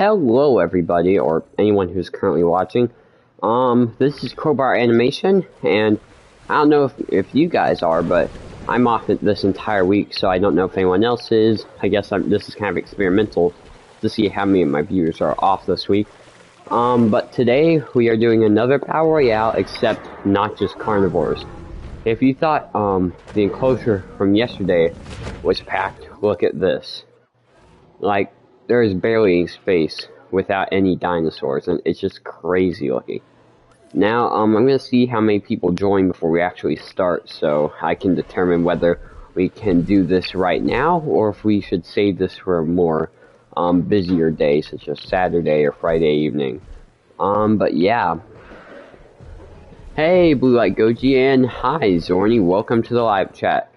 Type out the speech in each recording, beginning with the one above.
Hello, everybody, or anyone who's currently watching. This is Crowbar Animation, and I don't know if you guys are, but I'm off this entire week, so I don't know if anyone else is. I guess this is kind of experimental to see how many of my viewers are off this week. But today we are doing another Battle Royale, except not just carnivores. If you thought, the enclosure from yesterday was packed, look at this. Like, there is barely any space without any dinosaurs, and it's just crazy looking. Now, I'm gonna see how many people join before we actually start, so I can determine whether we can do this right now, or if we should save this for a more, busier day, such as Saturday or Friday evening. But yeah. Hey, Blue Light Goji, and hi, Zorny, welcome to the live chat.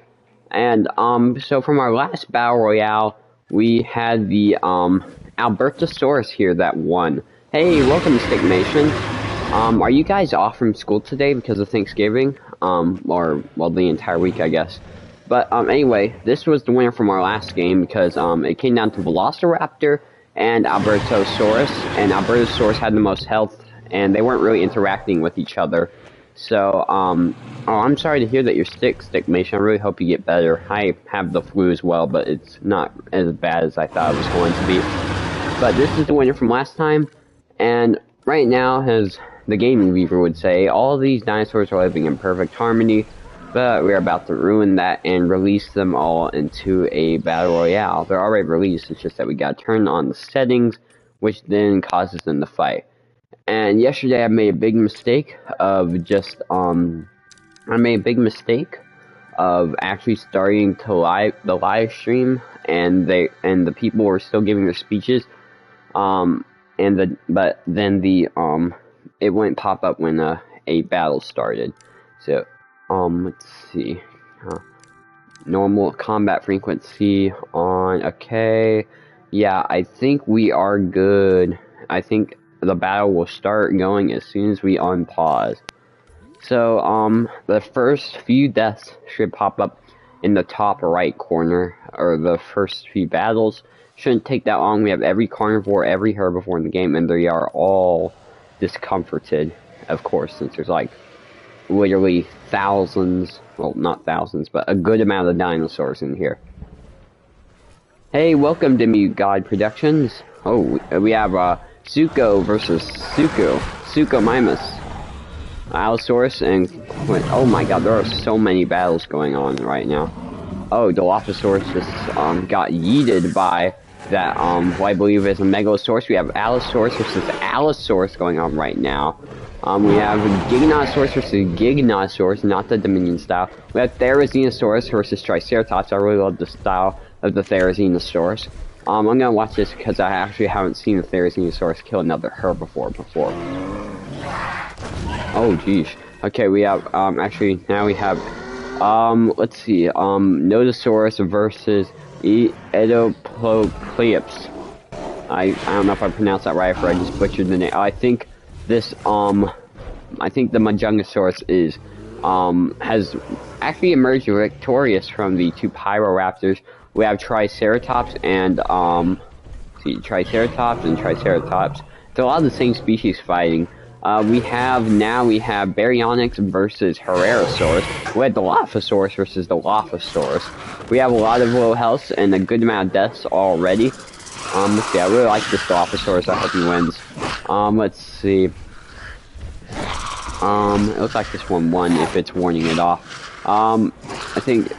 And, so from our last Battle Royale, we had the, Albertosaurus here that won. Hey, welcome, Stick Nation. Are you guys off from school today because of Thanksgiving? Or, well, the entire week, I guess. But, anyway, this was the winner from our last game because, it came down to Velociraptor and Albertosaurus, and Albertosaurus had the most health, and they weren't really interacting with each other. So, oh, I'm sorry to hear that you're sick, Stick Nation. I really hope you get better. I have the flu as well, but it's not as bad as I thought it was going to be. But this is the winner from last time, and right now, as the gaming weaver would say, all these dinosaurs are living in perfect harmony, but we're about to ruin that and release them all into a battle royale. They're already released, it's just that we gotta turn on the settings, which then causes them to fight. And yesterday I made a big mistake of just, actually starting to the live stream, and the people were still giving their speeches, but then it wouldn't pop up when, a battle started. So, let's see, normal combat frequency on, okay, yeah, I think we are good. I think the battle will start going as soon as we unpause. So, the first few deaths should pop up in the top right corner, or the first few battles. Shouldn't take that long. We have every carnivore, every herbivore in the game, and they are all discomforted, of course, since there's like literally thousands, well, not thousands, but a good amount of dinosaurs in here. Hey, welcome to Demigod Productions. Oh, we have, Suko versus Suko Mimus, Allosaurus, and oh my god, there are so many battles going on right now. Oh, Dilophosaurus just got yeeted by that what I believe is a Megalosaurus. We have Allosaurus versus Allosaurus going on right now. We have Giganotosaurus versus Giganotosaurus, not the Dominion style. We have Therizinosaurus versus Triceratops. I really love the style of the Therizinosaurus. I'm gonna watch this because I actually haven't seen the Therizinosaurus kill another herbivore before. Oh, geez. Okay, we have, actually, now we have, let's see, Nodosaurus versus Edoplopliops. I don't know if I pronounced that right, or I just butchered the name. I think this, I think the Majungasaurus is, has actually emerged victorious from the two Pyroraptors. We have Triceratops and, Triceratops and Triceratops. They're a lot of the same species fighting. We have Baryonyx versus Herrerasaurus. We have Dilophosaurus versus Dilophosaurus. We have a lot of low health and a good amount of deaths already. Let's see, I really like this Dilophosaurus, I hope he wins. Let's see. It looks like this one won if it's warning it off. I think,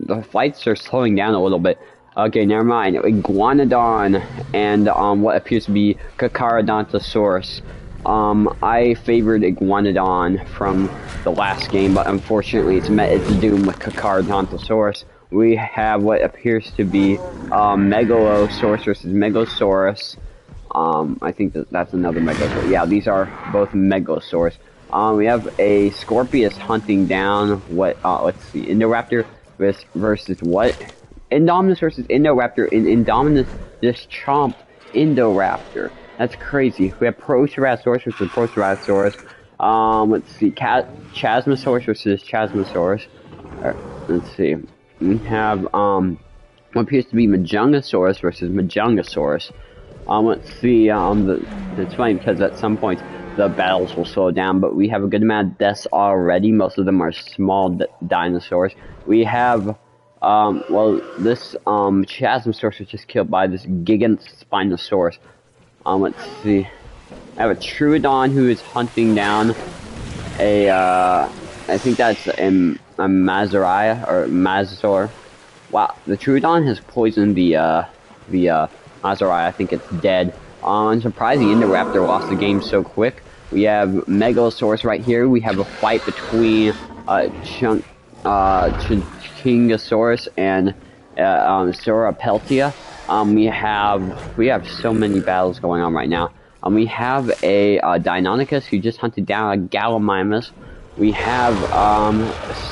the fights are slowing down a little bit. Okay, never mind. Iguanodon and what appears to be Carcharodontosaurus. I favored Iguanodon from the last game, but unfortunately it's met its doom with Carcharodontosaurus. We have what appears to be Megalosaurus versus Megalosaurus. I think that's another Megalosaurus. Yeah, these are both Megalosaurus. We have a Scorpius hunting down what, let's see, Indoraptor versus what? Indominus versus Indoraptor, and Indominus just chomped Indoraptor. That's crazy. We have Proceratosaurus versus Proceratosaurus. Let's see, Chasmosaurus versus Chasmosaurus. Let's see. We have, what appears to be Majungasaurus versus Majungasaurus. Let's see. It's funny because at some point the battles will slow down, but we have a good amount of deaths already. Most of them are small dinosaurs. We have, well, this Chasmosaurus was just killed by this Gigantospinosaurus. Let's see. I have a Troodon who is hunting down a, I think that's a Mazaria or Mazor. Wow, the Troodon has poisoned the Mazaria. I think it's dead. I'm surprised the Indoraptor lost the game so quick. We have Megalosaurus right here. We have a fight between Chingosaurus and Sauropeltia. We have so many battles going on right now. We have a Deinonychus who just hunted down a Gallimimus. We have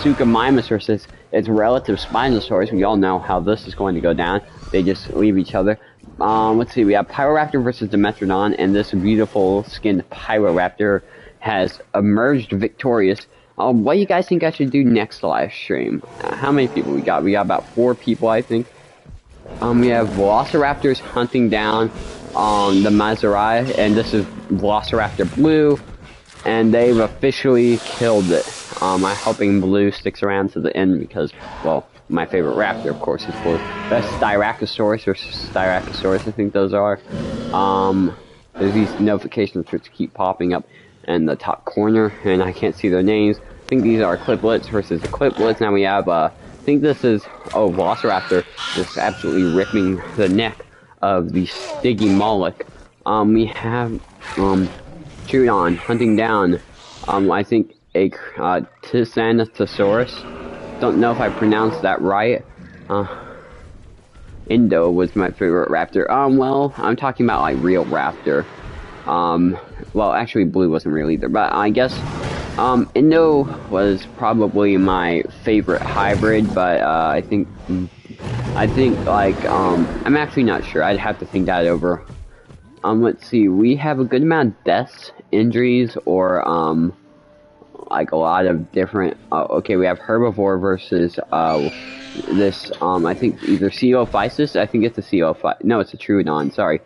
Suchomimus versus its relative Spinosaurus. We all know how this is going to go down. They just leave each other. Let's see, we have Pyroraptor versus Dimetrodon, and this beautiful skinned Pyroraptor has emerged victorious. What do you guys think I should do next live stream? How many people we got? We got about 4 people, I think. We have Velociraptors hunting down the Mazaria, and this is Velociraptor Blue, and they've officially killed it. I'm hoping Blue sticks around to the end because, well, my favorite raptor, of course, is Blue. That's Styracosaurus versus Styracosaurus, I think those are. There's these notifications which keep popping up in the top corner, and I can't see their names. I think these are Cliplets versus the Cliplets. Now we have, I think this is, Velociraptor just absolutely ripping the neck of the Stygimoloch. We have, Troodon hunting down, I think a, Tyrannosaurus. Don't know if I pronounced that right. Indo was my favorite raptor. Well, I'm talking about like real raptor. Well, actually Blue wasn't real either, but I guess, Indo was probably my favorite hybrid, but, I think like, I'm actually not sure. I'd have to think that over. Let's see, we have a good amount of deaths, injuries, or, like a lot of different, okay, we have Herbivore versus, this, I think either Coelophysis, I think it's a Coelophysis, no, it's a Troodon, sorry.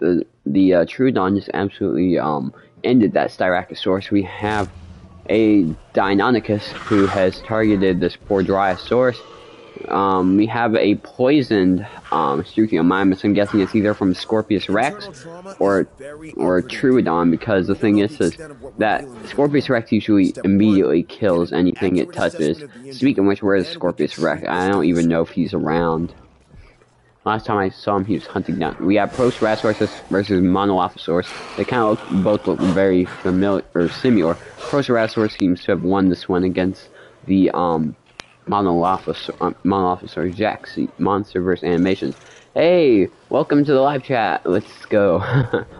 The Troodon just absolutely, ended that Styracosaurus. We have a Deinonychus who has targeted this poor Dryosaurus. We have a poisoned Struthiomimus. I'm guessing it's either from Scorpius Rex or Troodon, because the thing is that Scorpius Rex usually immediately kills anything it touches. Speaking of which, where is Scorpius Rex? I don't even know if he's around. Last time I saw him, he was hunting down. We have Proceratosaurus versus Monolophosaurus. They kind of both look very familiar or similar. Proceratosaurus seems to have won this one against the Monolophosaurus. Jax, Monster vs. Animations. Hey, welcome to the live chat. Let's go.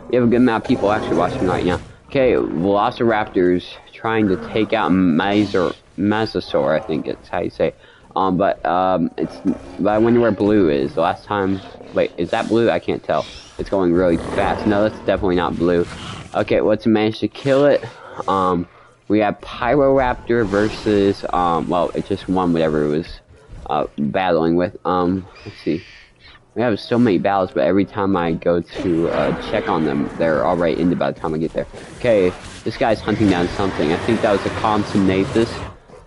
We have a good amount of people actually watching right now. Okay, Velociraptors trying to take out Mazosaur, I think it's how you say it. But I wonder where Blue is. The last time, wait, is that Blue? I can't tell. It's going really fast. No, that's definitely not Blue. Okay, let's manage to kill it. We have Pyroraptor versus, well, it just won whatever it was, battling with. Let's see. We have so many battles, but every time I go to, check on them, they're already ended by the time I get there. Okay, this guy's hunting down something. I think that was a Compsognathus.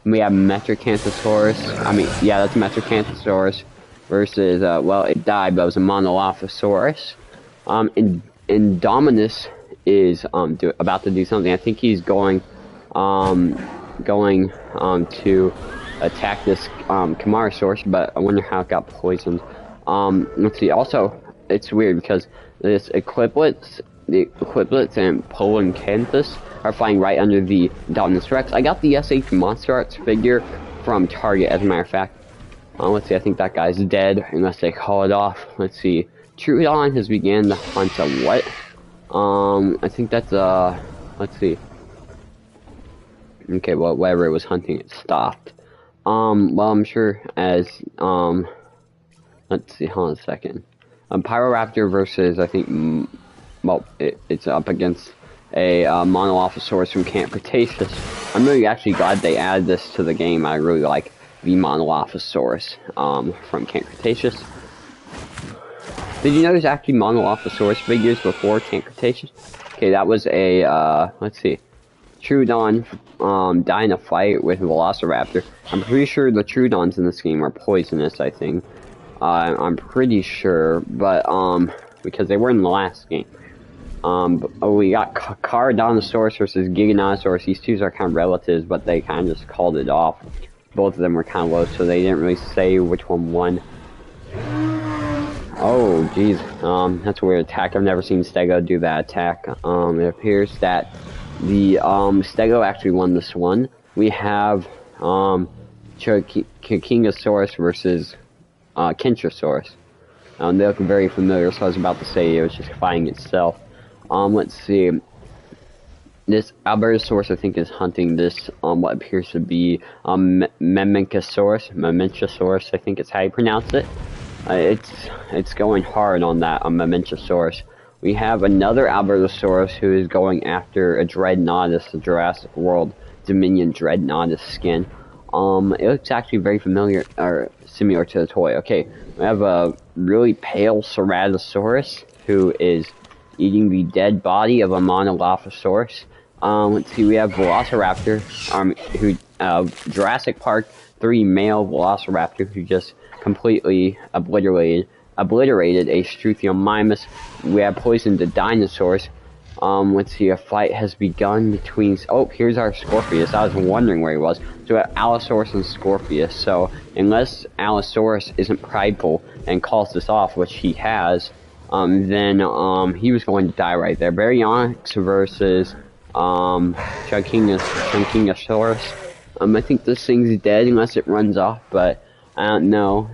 We have Metrocanthosaurus. I mean, yeah, that's Metrocanthosaurus versus, well, it died, but it was a Monolophosaurus. Indominus is, about to do something. I think he's going to attack this, Camarasaurus, but I wonder how it got poisoned. Let's see, also, it's weird because this the Eclipsets and Polancanthus are flying right under the Indominus Rex. I got the SH Monster Arts figure from Target, as a matter of fact. Let's see, I think that guy's dead, unless they call it off. Let's see, Troodon has began to hunt a what? I think that's, let's see. Okay, well, whatever it was hunting, it stopped. Well, I'm sure as, let's see, hold on a second. Pyroraptor versus, I think, well, it's up against a Monolophosaurus from Camp Cretaceous. I'm really actually glad they added this to the game. I really like the Monolophosaurus from Camp Cretaceous. Did you know there's actually Monolophosaurus figures before Tank Cretaceous? Okay, that was a, let's see. Troodon, died in a fight with Velociraptor. I'm pretty sure the Troodons in this game are poisonous, I think. I'm pretty sure, but, because they were in the last game. We got Caradontosaurus versus Giganotosaurus. These two are kind of relatives, but they kind of just called it off. Both of them were kind of low, so they didn't really say which one won. Oh, jeez. That's a weird attack. I've never seen Stego do that attack. It appears that the, Stego actually won this one. We have, Kingosaurus versus, Kentrosaurus. They look very familiar, so I was about to say it was just fighting itself. Let's see. This Albertosaurus, I think, is hunting this, what appears to be, Mamenchosaurus, I think it's how you pronounce it. It's going hard on that, Mamenchosaurus. We have another Albertosaurus who is going after a Dreadnoughtus, the Jurassic World Dominion Dreadnoughtus skin. It looks actually very familiar, or similar to the toy. Okay, we have a really pale Ceratosaurus who is eating the dead body of a Monolophosaurus. Let's see, we have Velociraptor, Jurassic Park 3 male Velociraptor who just completely obliterated a Struthiomimus. We have poisoned the dinosaurs. Let's see, a fight has begun between... Oh, here's our Scorpius. I was wondering where he was. So we have Allosaurus and Scorpius. So, unless Allosaurus isn't prideful and calls this off, which he has, then, he was going to die right there. Baryonyx versus, Chunkingosaurus. I think this thing's dead unless it runs off, but I don't know.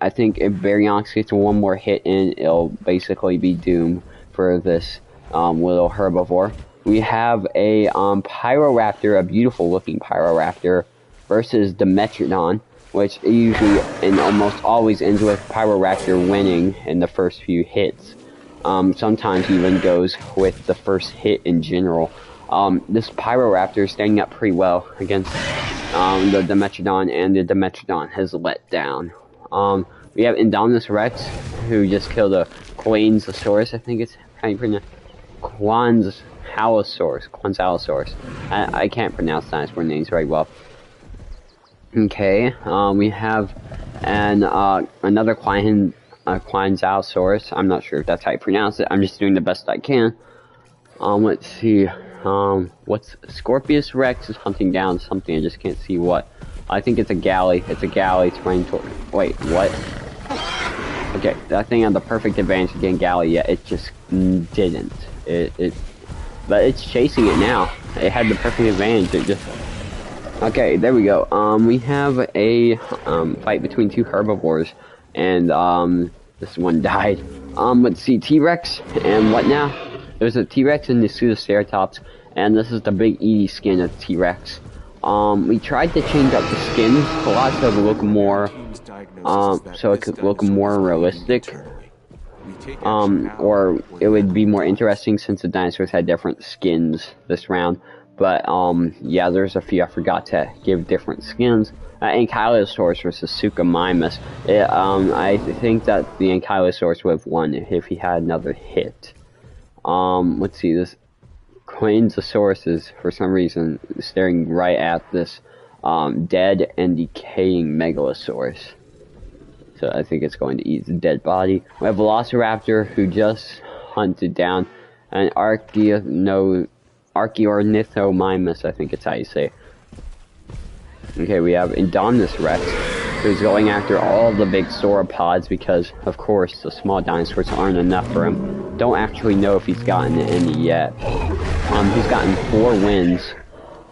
I think if Baryonyx gets one more hit in, it'll basically be doomed for this, little herbivore. We have a, Pyroraptor, a beautiful looking Pyroraptor, versus Dimetrodon, which usually and almost always ends with Pyroraptor winning in the first few hits. Sometimes even goes with the first hit in general. This Pyroraptor is standing up pretty well against the Dimetrodon, and the Dimetrodon has let down. We have Indominus Rex, who just killed a Quanzalosaurus, I think it's how you pronounce Quanzalosaurus. I can't pronounce dinosaur names very well. Okay, we have another Quanzalosaurus. I'm not sure if that's how you pronounce it. I'm just doing the best I can. Let's see. What's Scorpius Rex is hunting down something. I just can't see what. I think it's a galley. It's a galley. It's running toward. Wait, what? Okay, that thing had the perfect advantage against galley. Yeah, it just didn't. But it's chasing it now. It had the perfect advantage. It just. Okay, there we go. We have a fight between two herbivores, and this one died. Let's see, T-Rex and what now? There's a T-Rex and the Pseudoceratops, and this is the big ED skin of T-Rex. We tried to change up the skins a lot so it would look more, realistic. Or it would be more interesting since the dinosaurs had different skins this round. But, yeah, there's a few I forgot to give different skins. Ankylosaurus versus Suchomimus. I think that the Ankylosaurus would have won if he had another hit. Let's see, this Quanzalosaurus is, for some reason, staring right at this, dead and decaying Megalosaurus. So I think it's going to eat the dead body. We have Velociraptor, who just hunted down an Archaeornithomimus, I think it's how you say it. Okay, we have Indominus Rex, who's going after all the big sauropods because, of course, the small dinosaurs aren't enough for him. Don't actually know if he's gotten any yet. He's gotten 4 wins,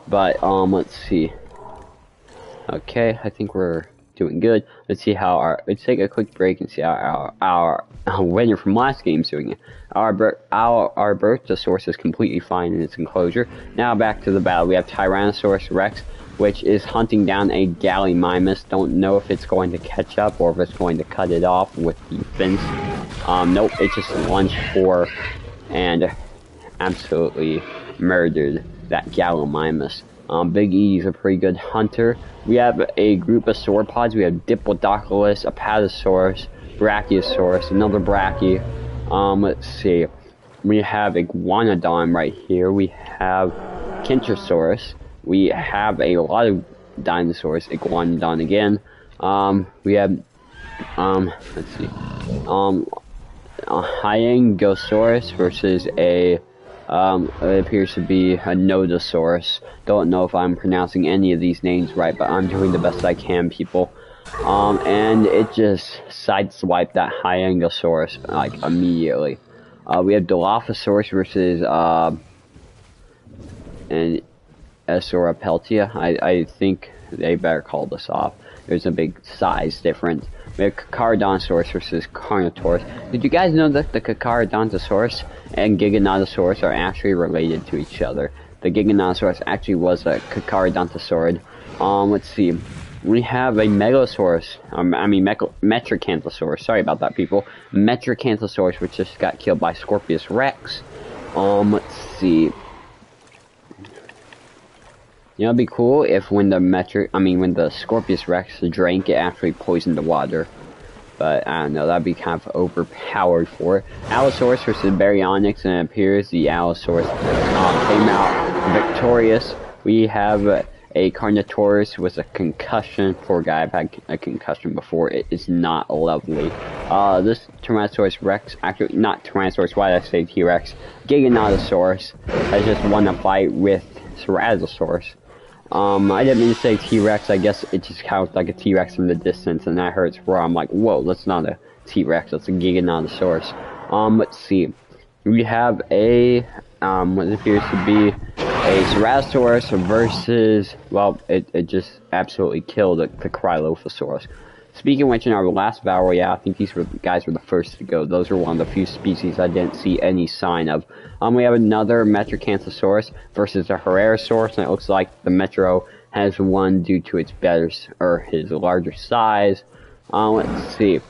but, let's see. Okay, I think we're doing good. Let's see how let's take a quick break and see how our winner from last game's doing it. Our Albertosaurus is completely fine in its enclosure. Now back to the battle. We have Tyrannosaurus Rex, which is hunting down a Gallimimus. Don't know if it's going to catch up or if it's going to cut it off with the fence. Nope, it just lunged for and absolutely murdered that Gallimimus. Big E's a pretty good hunter. We have a group of sauropods. We have Diplodocus, Apatosaurus, Brachiosaurus, another Brachie. Let's see. We have Iguanodon right here. We have Kentrosaurus. We have a lot of dinosaurs. Iguanodon again. We have, let's see. A Hyangosaurus versus a, it appears to be a Nodosaurus. Don't know if I'm pronouncing any of these names right, but I'm doing the best I can, people. And it just sideswiped that Hyangosaurus, like, immediately. We have Dilophosaurus versus, an Sauropeltia. I think they better call this off. There's a big size difference. We have Carcharodontosaurus versus Carnotaurus. Did you guys know that the Carcharodontosaurus and Giganotosaurus are actually related to each other? The Giganotosaurus actually was a Carcharodontosaurid. Let's see. We have a Megalosaurus, Metracanthosaurus, sorry about that, people. Metracanthosaurus, which just got killed by Scorpius Rex. Let's see. You know, it'd be cool if when the Scorpius Rex drank, it actually poisoned the water. But, I don't know, that'd be kind of overpowered for it. Allosaurus versus Baryonyx, and it appears the Allosaurus came out victorious. We have a Carnotaurus with a concussion. Poor guy, I've had a concussion before. It is not lovely. This Tyrannosaurus Rex, actually, not Tyrannosaurus, why did I say T-Rex? Giganotosaurus has just won a fight with Ceratosaurus. I didn't mean to say T-Rex. I guess it just counts like a T-Rex from the distance, and that hurts where I'm like, whoa, that's not a T-Rex, that's a Giganotosaurus. Let's see. We have a, what appears to be a Ceratosaurus versus, well, it just absolutely killed the Cryolophosaurus. Speaking of which, in our last battle royale, I think these guys were the first to go. Those were one of the few species I didn't see any sign of. We have another Metracanthosaurus versus a Herrerasaurus, and it looks like the Metro has won due to its his larger size. Let's see.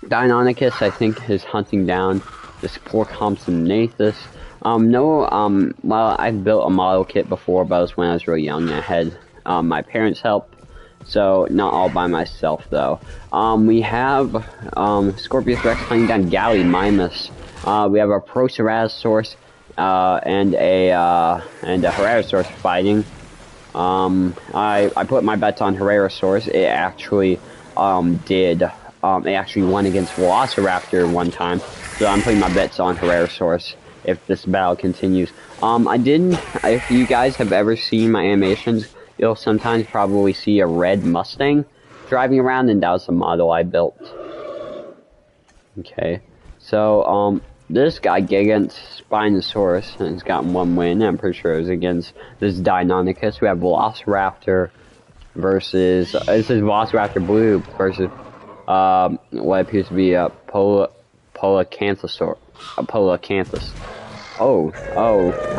Deinonychus, I think, is hunting down this poor Compsognathus. Well, I've built a model kit before, but it was when I was really young. I had my parents' help. So, not all by myself, though. We have, Scorpius Rex hunting down Gallimimus. We have a Proceratosaurus, and a Herrerasaurus fighting. I put my bets on Herrerasaurus. It actually, it actually won against Velociraptor one time. So, I'm putting my bets on Herrerasaurus if this battle continues. If you guys have ever seen my animations, you'll sometimes probably see a red Mustang driving around, and that was the model I built. Okay, so, this guy, Gigant Spinosaurus, has gotten one win. I'm pretty sure it was against this Deinonychus. We have Velociraptor versus, this is Velociraptor Blue versus, what appears to be a Polacanthus. Oh,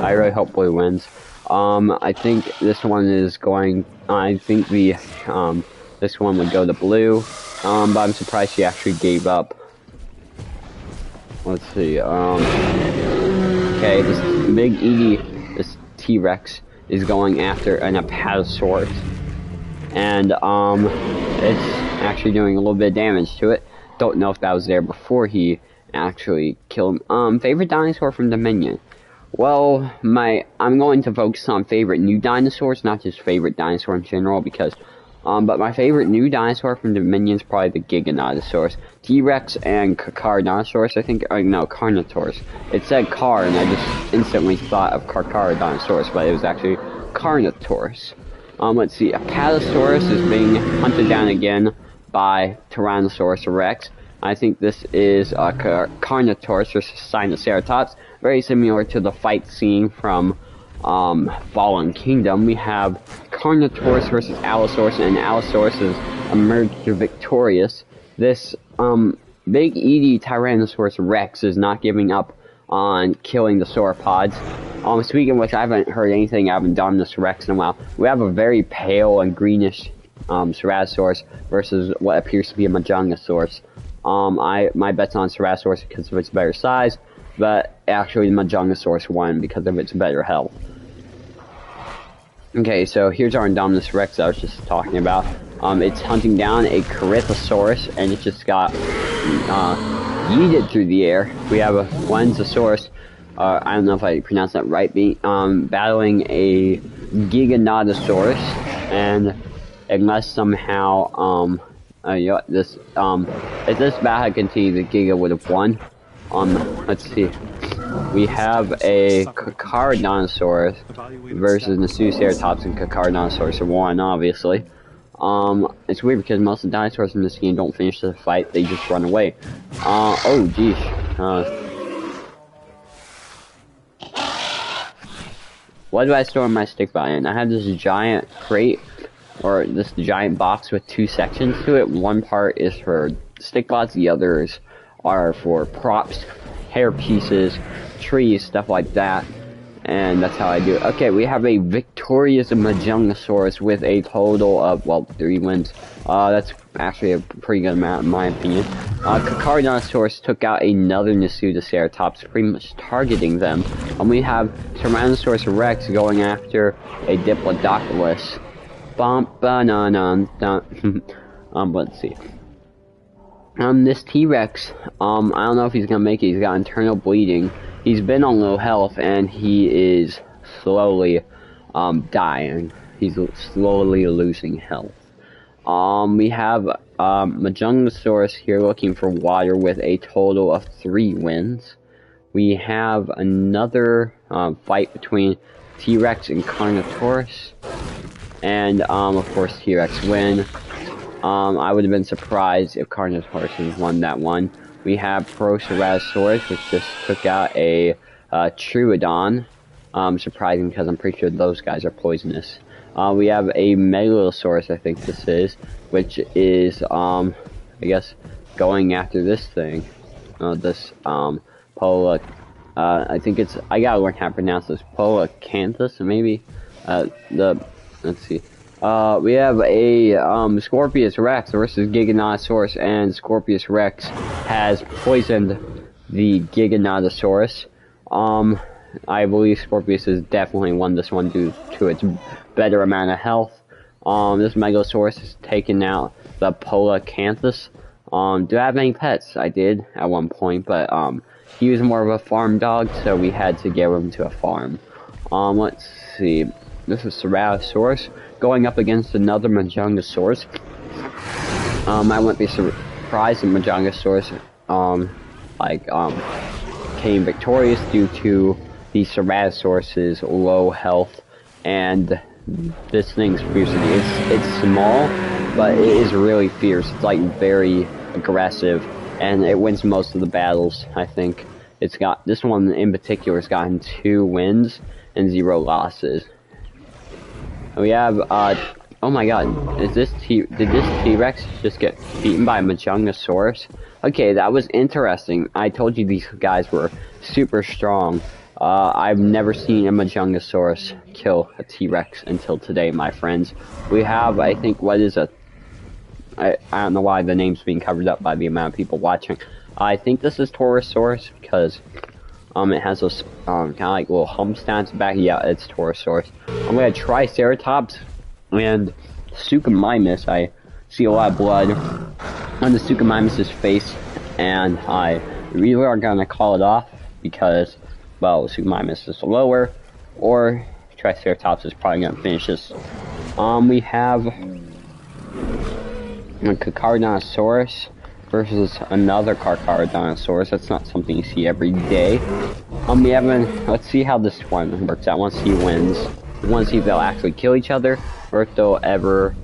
I really hope Blue wins. I think this one is going, I think this one would go to Blue, but I'm surprised she actually gave up. Let's see, okay, this Big Edie, this T-Rex, is going after an Apatosaurus, and, it's actually doing a little bit of damage to it. Don't know if that was there before he actually killed him. Favorite dinosaur from Dominion? Well, I'm going to focus on favorite new dinosaurs, not just favorite dinosaur in general, because, but my favorite new dinosaur from Dominion is probably the Giganotosaurus. T-Rex and Carcharodontosaurus, I think, no, Carnotaurus. It said Car, and I just instantly thought of Carcharodontosaurus, but it was actually Carnotaurus. Let's see, Apatosaurus is being hunted down again by Tyrannosaurus Rex. I think this is Carnotaurus versus Sinoceratops. Very similar to the fight scene from Fallen Kingdom. We have Carnotaurus versus Allosaurus, and Allosaurus has emerged victorious. This Big Edie Tyrannosaurus Rex is not giving up on killing the sauropods. Speaking of which, I haven't heard anything out of Indominus Rex in a while. We have a very pale and greenish Ceratosaurus versus what appears to be a Majungasaurus. My bet's on Ceratosaurus because of its better size, but actually the Majungasaurus won because of its better health. Okay, so here's our Indominus Rex I was just talking about. It's hunting down a Corythosaurus, and it just got yeeted through the air. We have a Wenzosaurus, I don't know if I pronounced that right, battling a Giganotosaurus, and unless somehow, this, if this battle had continued, the Giga would have won. Let's see. We have a Carcharodontosaurus versus Nasuceratops, and Carcharodontosaurus won, obviously. It's weird because most of the dinosaurs in this game don't finish the fight, they just run away. Oh, geez. What do I store my stick bot in? I have this giant crate, or this giant box with two sections to it. One part is for stick bots, the others are for props, hair pieces, trees, stuff like that. And that's how I do it. Okay, we have a victorious Majungasaurus with a total of, well, 3 wins. That's actually a pretty good amount in my opinion. Carcharodontosaurus took out another Nasuceratops, pretty much targeting them. And we have Tyrannosaurus Rex going after a Diplodocus. Let's see. This T-Rex, I don't know if he's gonna make it. He's got internal bleeding. He's been on low health, and he is slowly, dying. He's slowly losing health. We have, Majungasaurus here looking for water with a total of 3 wins. We have another, fight between T-Rex and Carnotaurus. And, of course, T-Rex win. I would have been surprised if Carnotaurus had won that one. We have Proceratosaurus, which just took out a Troodon. Surprising because I'm pretty sure those guys are poisonous. We have a Megalosaurus, I think this is, which is, I guess, going after this thing. This, I think it's, I gotta learn how to pronounce this. Polacanthus, maybe? Let's see. We have a Scorpius Rex versus Giganotosaurus, and Scorpius Rex has poisoned the Giganotosaurus. I believe Scorpius has definitely won this one due to its better amount of health. This Megalosaurus has taken out the Polacanthus. Do I have any pets? I did at one point, but he was more of a farm dog, so we had to give him to a farm. Let's see. This is Ceratosaurus going up against another Majungasaurus. I wouldn't be surprised if Majungasaurus, came victorious due to the Ceratosaurus's low health, and this thing's fiercity. It's small, but it is really fierce. It's like very aggressive, and it wins most of the battles, I think. It's got, this one in particular has gotten 2 wins and 0 losses. We have, oh my god, did this T-Rex just get beaten by a Majungasaurus? Okay, that was interesting. I told you these guys were super strong. I've never seen a Majungasaurus kill a T-Rex until today, my friends. We have, I think, what is a, I don't know why the name's being covered up by the amount of people watching. I think this is Torosaurus, because it has those, kind of like little humps down its back. Yeah, it's Torosaurus. I'm gonna try Triceratops and Suchomimus. I see a lot of blood on the Suchomimus' face, and I really are gonna call it off because, well, Suchomimus is lower, or Triceratops is probably gonna finish this. We have a Carcharodontosaurus versus another Carcharodontosaurus. That's not something you see every day. We have let's see how this one works out once he wins. We want to see if they'll actually kill each other, or if they'll ever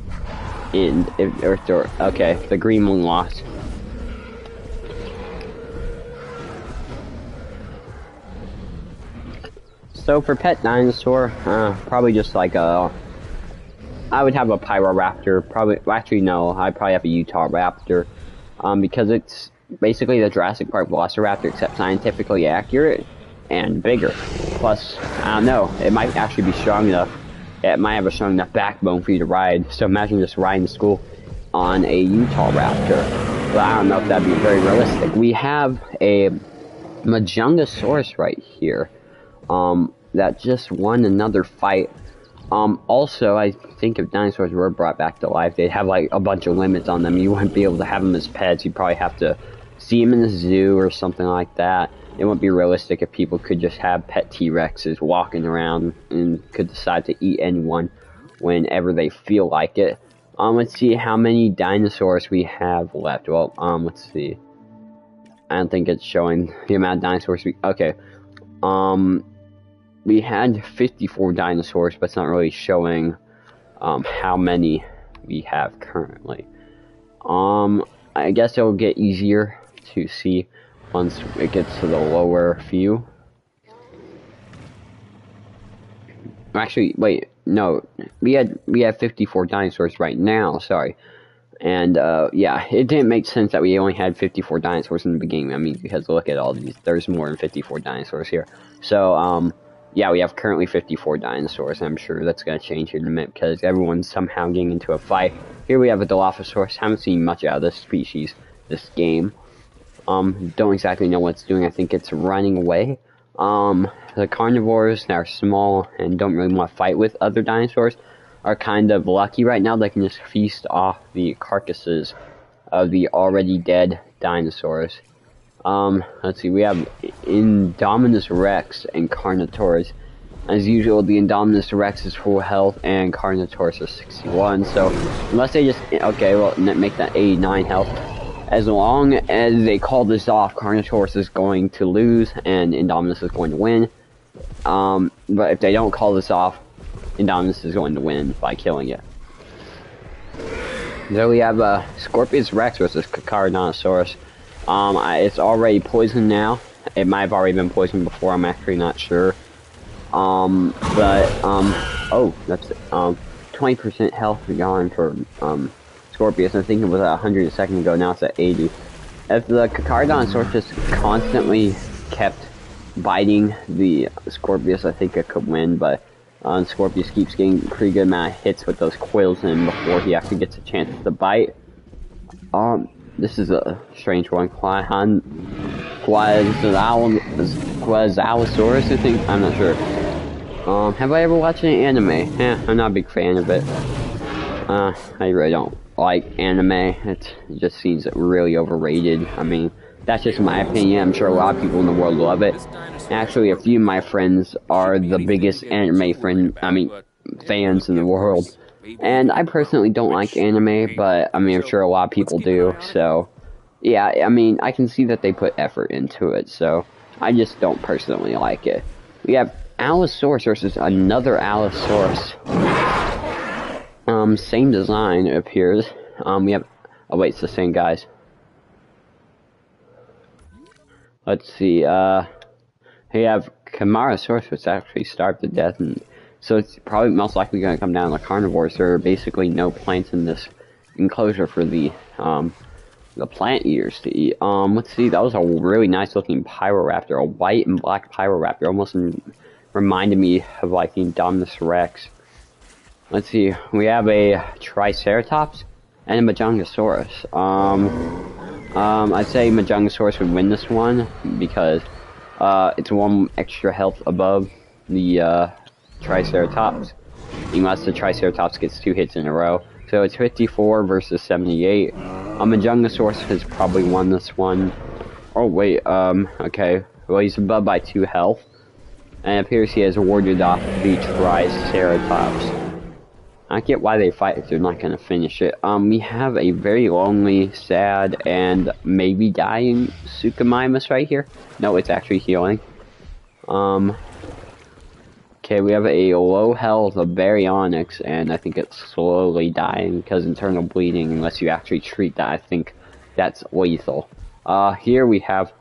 end. Okay, the green one lost. So for pet dinosaur, probably just like a, I would have a Pyroraptor. Probably, well, actually no, I'd probably have a Utah Raptor. Because it's basically the Jurassic Park Velociraptor, except scientifically accurate and bigger. Plus, I don't know, it might actually be strong enough. It might have a strong enough backbone for you to ride. So imagine just riding to school on a Utah Raptor. But I don't know if that'd be very realistic. We have a Majungasaurus right here, that just won another fight. Also, I think if dinosaurs were brought back to life, they'd have like a bunch of limits on them. You wouldn't be able to have them as pets. You'd probably have to see them in the zoo or something like that. It wouldn't be realistic if people could just have pet T-Rexes walking around and could decide to eat anyone whenever they feel like it. Let's see how many dinosaurs we have left. Well, let's see. I don't think it's showing the amount of dinosaurs okay. We had 54 dinosaurs, but it's not really showing, how many we have currently. I guess it'll get easier to see once it gets to the lower few. Actually, wait, no, we had 54 dinosaurs right now, sorry. And, yeah, it didn't make sense that we only had 54 dinosaurs in the beginning. I mean, because look at all these, there's more than 54 dinosaurs here. So, yeah, we have currently 54 dinosaurs. I'm sure that's going to change in a minute because everyone's somehow getting into a fight. Here we have a Dilophosaurus. Haven't seen much out of this species, this game. Don't exactly know what it's doing. I think it's running away. The carnivores that are small and don't really want to fight with other dinosaurs are kind of lucky right now. They can just feast off the carcasses of the already dead dinosaurs. Let's see, we have Indominus Rex and Carnotaurus. As usual, the Indominus Rex is full health and Carnotaurus is 61, so unless they just, okay, well, make that 89 health. As long as they call this off, Carnotaurus is going to lose and Indominus is going to win. But if they don't call this off, Indominus is going to win by killing it. There we have Scorpius Rex versus Carnotaurus. It's already poisoned now. It might have already been poisoned before, I'm actually not sure. Oh, that's 20% health gone for Scorpius. I think it was at 100 a second ago, now it's at 80. If the Carnotaurus just constantly kept biting the Scorpius, I think it could win, but Scorpius keeps getting a pretty good amount of hits with those quills in before he actually gets a chance to bite. This is a strange one. Quasalosaurus, I think? I'm not sure. Have I ever watched any anime? I'm not a big fan of it. I really don't like anime. It just seems really overrated. I mean, that's just my opinion. I'm sure a lot of people in the world love it. Actually, a few of my friends are the biggest anime fans in the world. And I personally don't like anime, but I mean, I'm sure a lot of people do. So, yeah, I mean, I can see that they put effort into it. So, I just don't personally like it. We have Allosaurus versus another Allosaurus. Same design, it appears. We have, oh wait, it's the same guys. Let's see, we have Camarasaurus, which actually starved to death, and so it's probably most likely going to come down to carnivores. There are basically no plants in this enclosure for the plant eaters to eat. Let's see, that was a really nice looking Pyroraptor, a white and black Pyroraptor, almost reminded me of like the Indominus Rex. Let's see, we have a Triceratops and a Majungasaurus. I'd say Majungasaurus would win this one because it's one extra health above the Triceratops, unless the Triceratops gets 2 hits in a row. So it's 54 versus 78. Majungasaurus has probably won this one. Oh wait, okay. Well, he's above by 2 health, and it appears he has warded off the Triceratops. I get why they fight if they're not going to finish it. We have a very lonely, sad, and maybe dying Suchomimus right here. No, it's actually healing. Okay, we have a low health of Baryonyx, and I think it's slowly dying because internal bleeding, unless you actually treat that. I think that's lethal. Here we have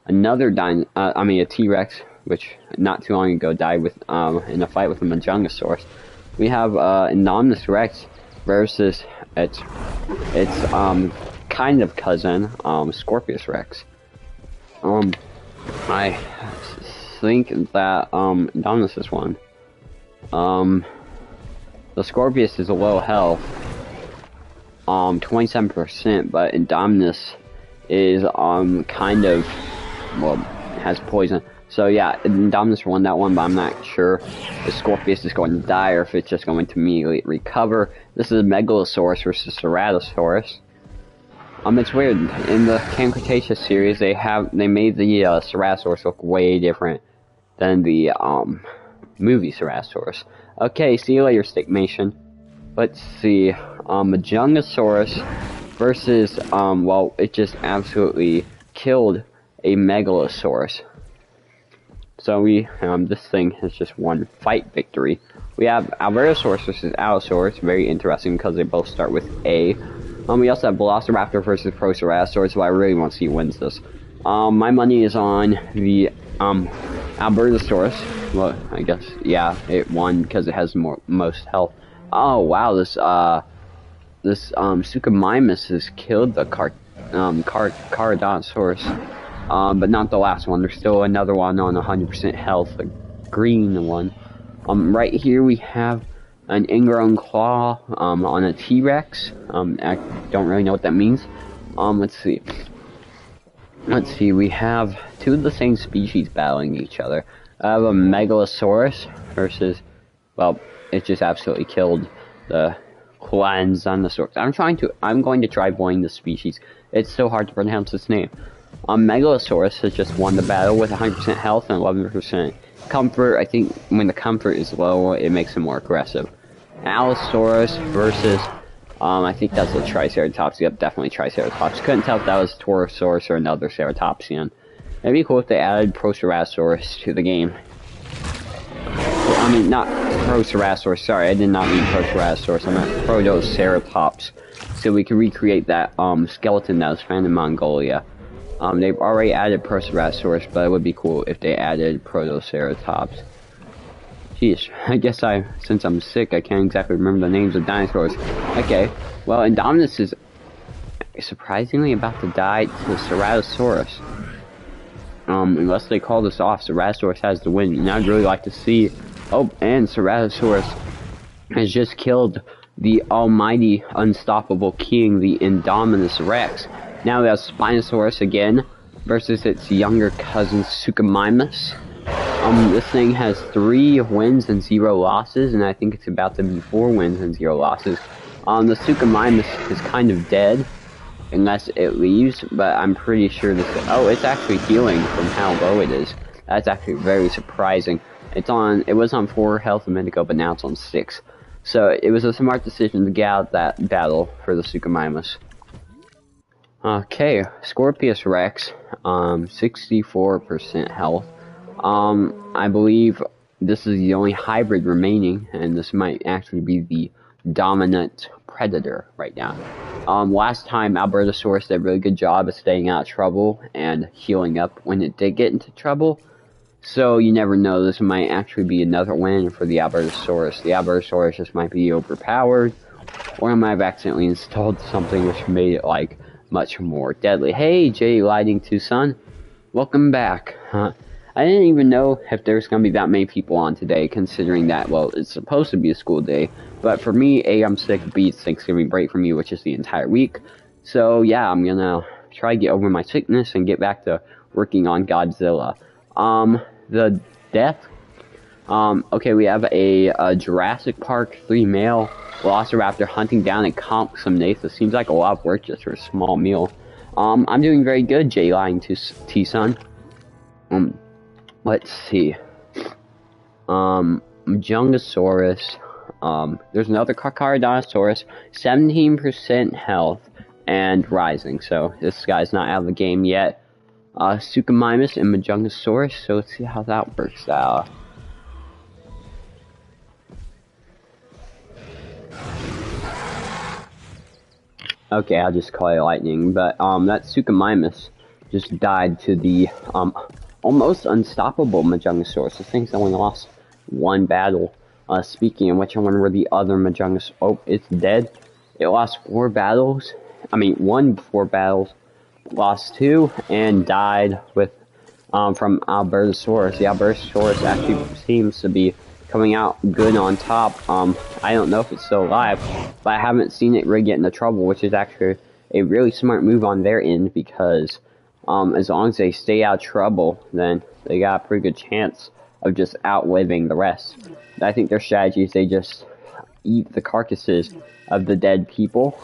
another a T-Rex, which not too long ago died with in a fight with a Majungasaurus. We have Indominus Rex versus its kind of cousin, Scorpius Rex. I think that Indominus is one. The Scorpius is a low health, 27%, but Indominus is kind of, well, has poison. So yeah, Indominus won that one, but I'm not sure if Scorpius is going to die or if it's just going to immediately recover. This is a Megalosaurus versus Ceratosaurus. It's weird. In the Camp Cretaceous series, they made the Ceratosaurus look way different than the movie Ceratosaurus. Okay, see you later, Stickmation. Let's see. Majungasaurus versus well, it just absolutely killed a Megalosaurus. So this thing has just won fight victory. We have Albertosaurus versus Allosaurus, very interesting because they both start with A. We also have Velociraptor versus Proceratosaurus, so I really want to see who wins this. My money is on the Albertosaurus. Well, I guess, yeah, it won because it has most health. Oh wow, this Suchomimus has killed the Caradonsaurus. But not the last one. There's still another one on 100% health, a green one. Right here we have an ingrown claw on a T-Rex. I don't really know what that means. Let's see. We have two of the same species battling each other. I have a Megalosaurus versus, well, it just absolutely killed the Quanzanosaurus. I'm going to try voicing the species. It's so hard to pronounce its name. Megalosaurus has just won the battle with 100% health and 11% comfort. I think when the comfort is low, it makes him more aggressive. Allosaurus versus, I think that's a Triceratops. Yep, definitely Triceratops. Couldn't tell if that was Torosaurus or another Ceratopsian. It'd be cool if they added Proceratosaurus to the game. I mean, not Proceratosaurus, sorry, I did not mean Proceratosaurus, I meant Protoceratops. So we can recreate that skeleton that was found in Mongolia. They've already added Proceratosaurus, but it would be cool if they added Protoceratops. Jeez, I guess since I'm sick, I can't exactly remember the names of dinosaurs. Okay, well, Indominus is surprisingly about to die to Ceratosaurus. Unless they call this off, Ceratosaurus has the win, and I'd really like to see... Oh, and Ceratosaurus has just killed the almighty, unstoppable king, the Indominus Rex. Now we have Spinosaurus again versus its younger cousin Suchomimus. This thing has 3 wins and 0 losses, and I think it's about to be 4 wins and 0 losses. The Suchomimus is kind of dead, unless it leaves, but I'm pretty sure this... Oh, it's actually healing from how low it is. That's actually very surprising. It was on 4 health a minute ago, but now it's on 6. So it was a smart decision to get out that battle for the Suchomimus. Okay, Scorpius Rex, 64% health. I believe this is the only hybrid remaining, and this might actually be the dominant predator right now. Last time, Albertosaurus did a really good job of staying out of trouble and healing up when it did get into trouble. So you never know, this might actually be another win for the Albertosaurus. The Albertosaurus just might be overpowered, or I might have accidentally installed something which made it, like, much more deadly. Hey, J Lighting Tucson, welcome back. I didn't even know if there's going to be that many people on today, considering that, well, it's supposed to be a school day. But for me, A, I'm sick, B, it's Thanksgiving break for me, which is the entire week. So, yeah, I'm going to try to get over my sickness and get back to working on Godzilla. The death. Okay, we have a Jurassic Park 3 male Velociraptor hunting down a Compsognathus. Seems like a lot of work just for a small meal. I'm doing very good, J Lying to T-Sun. Let's see. Majungasaurus. There's another Carcharodontosaurus, 17% health and rising. So this guy's not out of the game yet. Suchomimus and Majungasaurus. So let's see how that works out. Okay, I'll just call it lightning, but that Suchomimus just died to the almost unstoppable Majungasaurus. This thing's only lost 1 battle. Speaking of which, I wonder where the other Majungasaurus... Oh, it's dead. It lost 4 battles. I mean, won 4 battles, lost 2, and died with from Albertosaurus. The Albertosaurus actually seems to be coming out good on top. I don't know if it's still alive, but I haven't seen it really get into trouble, which is actually a really smart move on their end, because as long as they stay out of trouble, then they got a pretty good chance of just outliving the rest. I think their strategy is they just eat the carcasses of the dead people,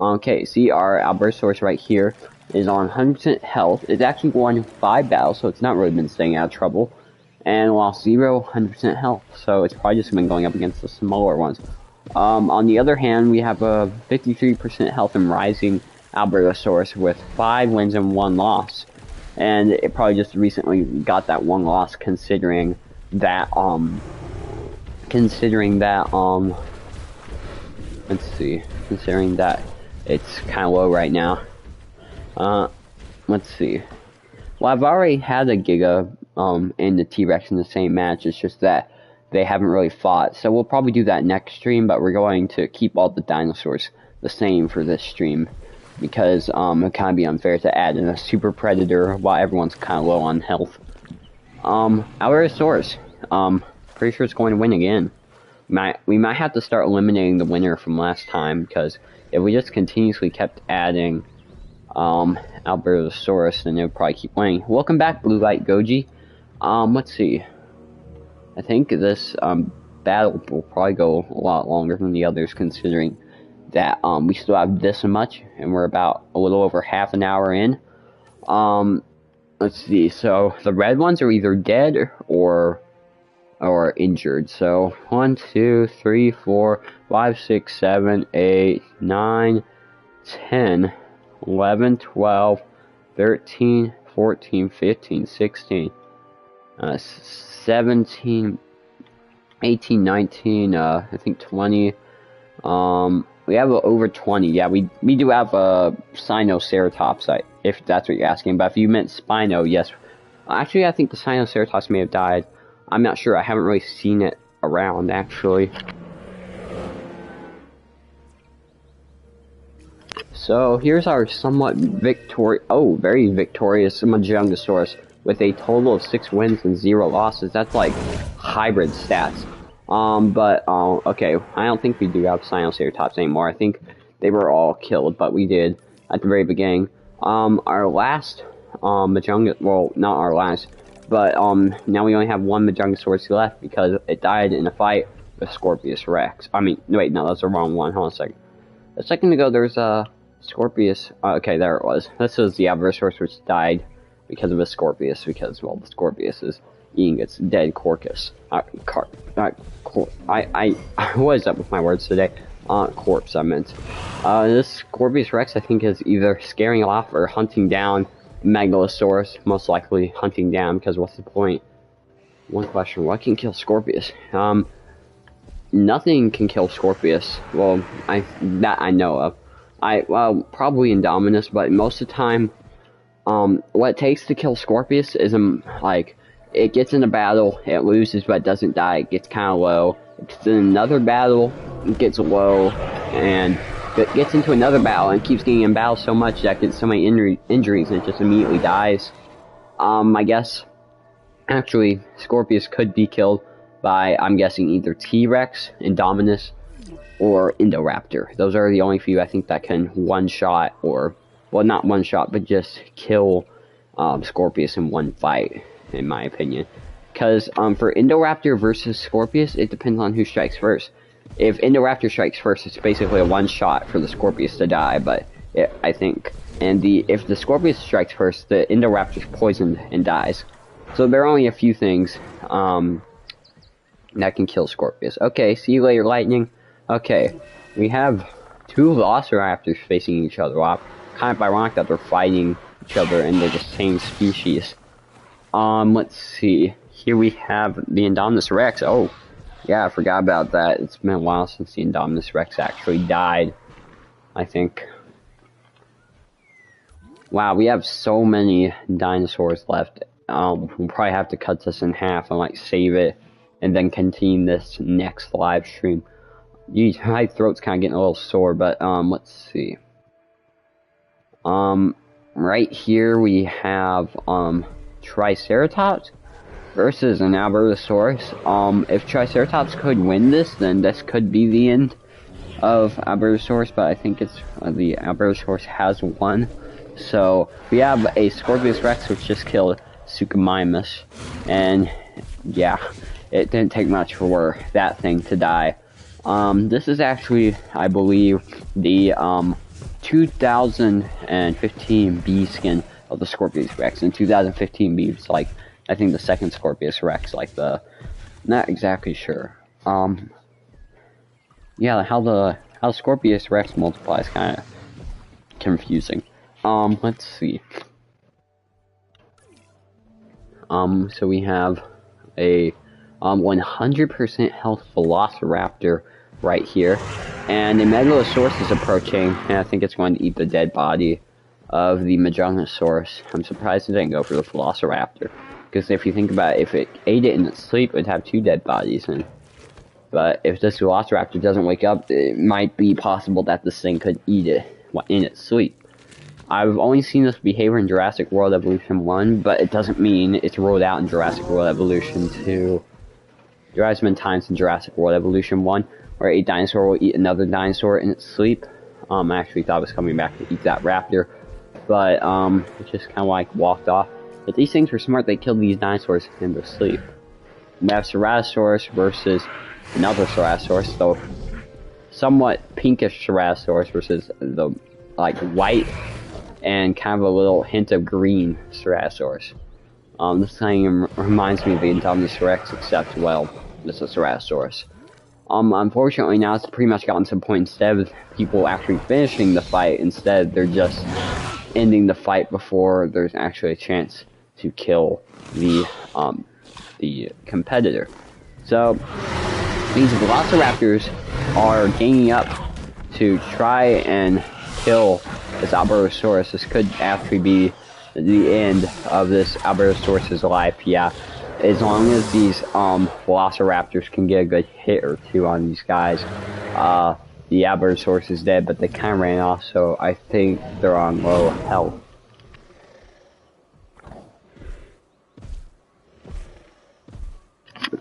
Okay, see our Albertosaurus right here is on 100% health. It's actually won 5 battles, so it's not really been staying out of trouble. And lost 0, 100% health, so it's probably just been going up against the smaller ones. On the other hand, we have a 53% health and rising Albertosaurus with 5 wins and 1 loss. And it probably just recently got that 1 loss considering that, let's see, considering that it's kind of low right now. Let's see. Well, I've already had a Giga, and the T-Rex in the same match. It's just that they haven't really fought. So we'll probably do that next stream, but we're going to keep all the dinosaurs the same for this stream. Because, it would kind of be unfair to add in a Super Predator while everyone's kind of low on health. Albertosaurus. Pretty sure it's going to win again. We might have to start eliminating the winner from last time, because if we just continuously kept adding Albertosaurus, then it would probably keep winning. Welcome back, Blue Light Goji. Let's see. I think this battle will probably go a lot longer than the others, considering that we still have this much, and we're about a little over half an hour in. Let's see. So the red ones are either dead or injured. So 1, 2, 3, 4, 5, 6, 7, 8, 9, 10, 11, 12, 13, 14, 15, 16, 17, 18, 19, I think 20. We have over 20. Yeah, we do have a Sinoceratops, if that's what you're asking. But if you meant Spino, yes. Actually, I think the Sinoceratops may have died. I'm not sure. I haven't really seen it around, actually. So here's our somewhat very victorious Majungasaurus with a total of 6 wins and 0 losses. That's like hybrid stats. Okay, I don't think we do have Sinoceratops anymore. I think they were all killed, but we did at the very beginning. Our last Majunga, well, not our last, but now we only have 1 Majungasaurus left because it died in a fight with Scorpius Rex. I mean, wait, no, that's the wrong one. Hold on a second. A second ago, there's a Scorpius. Okay, there it was. This was the Albertosaurus which died because of a Scorpius, because, well, the Scorpius is eating its dead carcass. What is up with my words today? Corpse, I meant. This Scorpius Rex, I think, is either scaring off or hunting down Megalosaurus. Most likely hunting down, because what's the point? One question, what can kill Scorpius? Nothing can kill Scorpius. Well, that I know of. Well, probably Indominus, but most of the time, what it takes to kill Scorpius is, like, it gets in a battle, it loses, but it doesn't die. It gets kind of low. It gets in another battle, it gets low, and it gets into another battle and keeps getting in battle so much that it gets so many injuries and it just immediately dies. I guess, actually, Scorpius could be killed by, I'm guessing, either T-Rex, Indominus, or Indoraptor. Those are the only few I think that can one-shot, or, well, not one-shot, but just kill Scorpius in one fight, in my opinion. Because for Indoraptor versus Scorpius, it depends on who strikes first. If Indoraptor strikes first, it's basically a one-shot for the Scorpius to die, but I think. And if the Scorpius strikes first, the Indoraptor's poisoned and dies. So there are only a few things that can kill Scorpius. Okay, see you later, Lightning. Okay, we have 2 Velociraptors facing each other off. Kind of ironic that they're fighting each other and they're the same species. Let's see. Here we have the Indominus Rex. Oh, yeah, I forgot about that. It's been a while since the Indominus Rex actually died, I think. Wow, we have so many dinosaurs left. We'll probably have to cut this in half and, like, save it and then continue this next live stream. Geez, my throat's kind of getting a little sore, but, let's see. Right here we have, Triceratops versus an Albertosaurus. If Triceratops could win this, then this could be the end of Albertosaurus, but I think it's, the Albertosaurus has won. So, we have a Scorpius Rex which just killed Suchomimus, and, yeah, it didn't take much for that thing to die. This is actually, I believe, the 2015 B skin of the Scorpius Rex. And 2015 B was like, I think the second Scorpius Rex, like the, not exactly sure. Yeah, how the Scorpius Rex multiplies kind of confusing. Let's see. So we have a 100% health Velociraptor right here, and the Megalosaurus is approaching, and I think it's going to eat the dead body of the Magenosaurus. I'm surprised it didn't go for the Velociraptor, because if you think about it, if it ate it in its sleep, it would have two dead bodies, but if this Velociraptor doesn't wake up, it might be possible that this thing could eat it in its sleep. I've only seen this behavior in Jurassic World Evolution 1, but it doesn't mean it's ruled out in Jurassic World Evolution 2. There has been times in Jurassic World Evolution 1 where a dinosaur will eat another dinosaur in its sleep. I actually thought it was coming back to eat that raptor, but it just kind of like walked off. If these things were smart, they killed these dinosaurs in their sleep. We have Ceratosaurus versus another Ceratosaurus, so somewhat pinkish Ceratosaurus versus the like white and kind of a little hint of green Ceratosaurus. This thing reminds me of the Indominus Rex, except, well, this is Ceratosaurus. Unfortunately now it's pretty much gotten to the point, instead of people actually finishing the fight, instead they're just ending the fight before there's actually a chance to kill the competitor. So, these Velociraptors are ganging up to try and kill this Albertosaurus. This could actually be the end of this Albertosaurus' life, yeah. As long as these Velociraptors can get a good hit or two on these guys, the Albertosaurus is dead, but they kind of ran off, so I think they're on low health.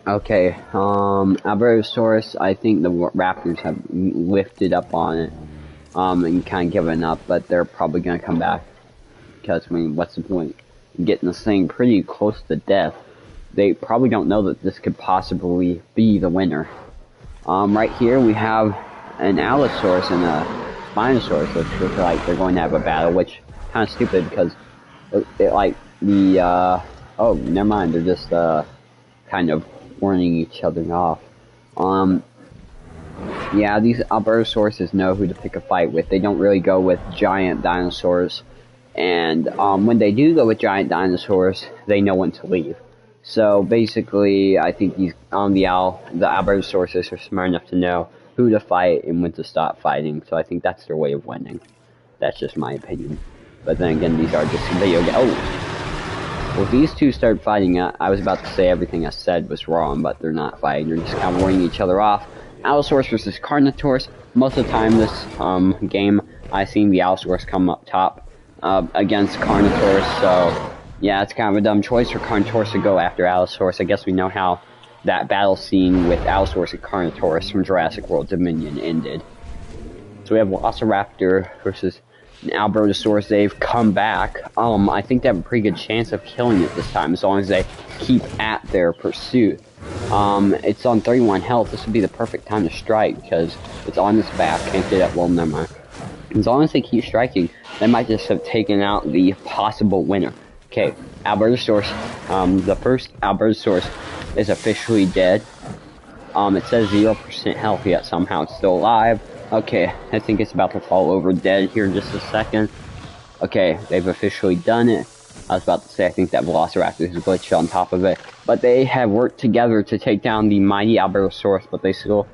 Okay, Albertosaurus, I think the Raptors have lifted up on it, and kind of given up, but they're probably going to come back, because, I mean, what's the point? Getting this thing pretty close to death. They probably don't know that this could possibly be the winner. Right here we have an Allosaurus and a Spinosaurus, which looks like they're going to have a battle, which kind of stupid, because oh, never mind, they're just, kind of warning each other off. Yeah, these Albertosauruses know who to pick a fight with. They don't really go with giant dinosaurs, and when they do go with giant dinosaurs, they know when to leave. So basically, I think these the Albertosauruses are smart enough to know who to fight and when to stop fighting. So I think that's their way of winning. That's just my opinion. But then again, these are just video games. Oh, well, these two start fighting. I was about to say everything I said was wrong, but they're not fighting. They're just kind of warning each other off. Allosaurus versus Carnotaurus. Most of the time, this game, I've seen the Allosaurus come up top against Carnotaurus. So yeah, it's kind of a dumb choice for Carnotaurus to go after Allosaurus. I guess we know how that battle scene with Allosaurus and Carnotaurus from Jurassic World Dominion ended. So we have Velociraptor versus an Albertosaurus. They've come back. I think they have a pretty good chance of killing it this time, as long as they keep at their pursuit. It's on 31 health. This would be the perfect time to strike, because it's on its back. Can't get up. Well, never mind. As long as they keep striking, they might just have taken out the possible winner. Okay, Albertosaurus, the first Albertosaurus is officially dead. It says 0% health, yet somehow it's still alive. Okay, I think it's about to fall over dead here in just a second. Okay, they've officially done it. I was about to say, I think that Velociraptor is glitched on top of it. But they have worked together to take down the mighty Albertosaurus, but they still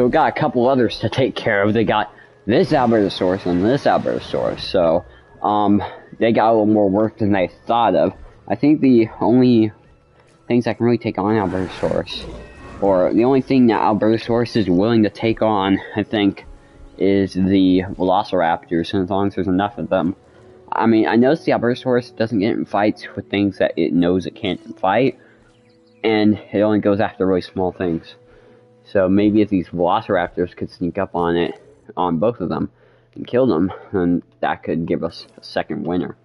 got a couple others to take care of. They got this Albertosaurus and this Albertosaurus, so they got a little more work than they thought of. I think the only things that can really take on Albertosaurus, or the only thing that Albertosaurus is willing to take on, I think, is the Velociraptors, and as long as there's enough of them. I mean, I noticed the Albertosaurus doesn't get in fights with things that it knows it can't fight, and it only goes after really small things. So maybe if these Velociraptors could sneak up on it, on both of them, and kill them, then that could give us a second winner.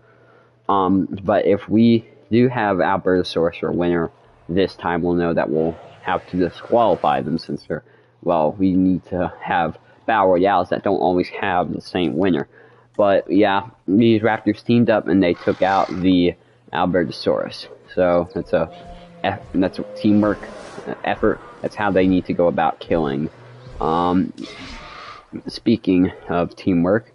But if we do have Albertosaurus for a winner this time, we'll know that we'll have to disqualify them, since they're, well, we need to have battle royales that don't always have the same winner. But yeah, these raptors teamed up and they took out the Albertosaurus. So that's a teamwork effort. That's how they need to go about killing. Speaking of teamwork,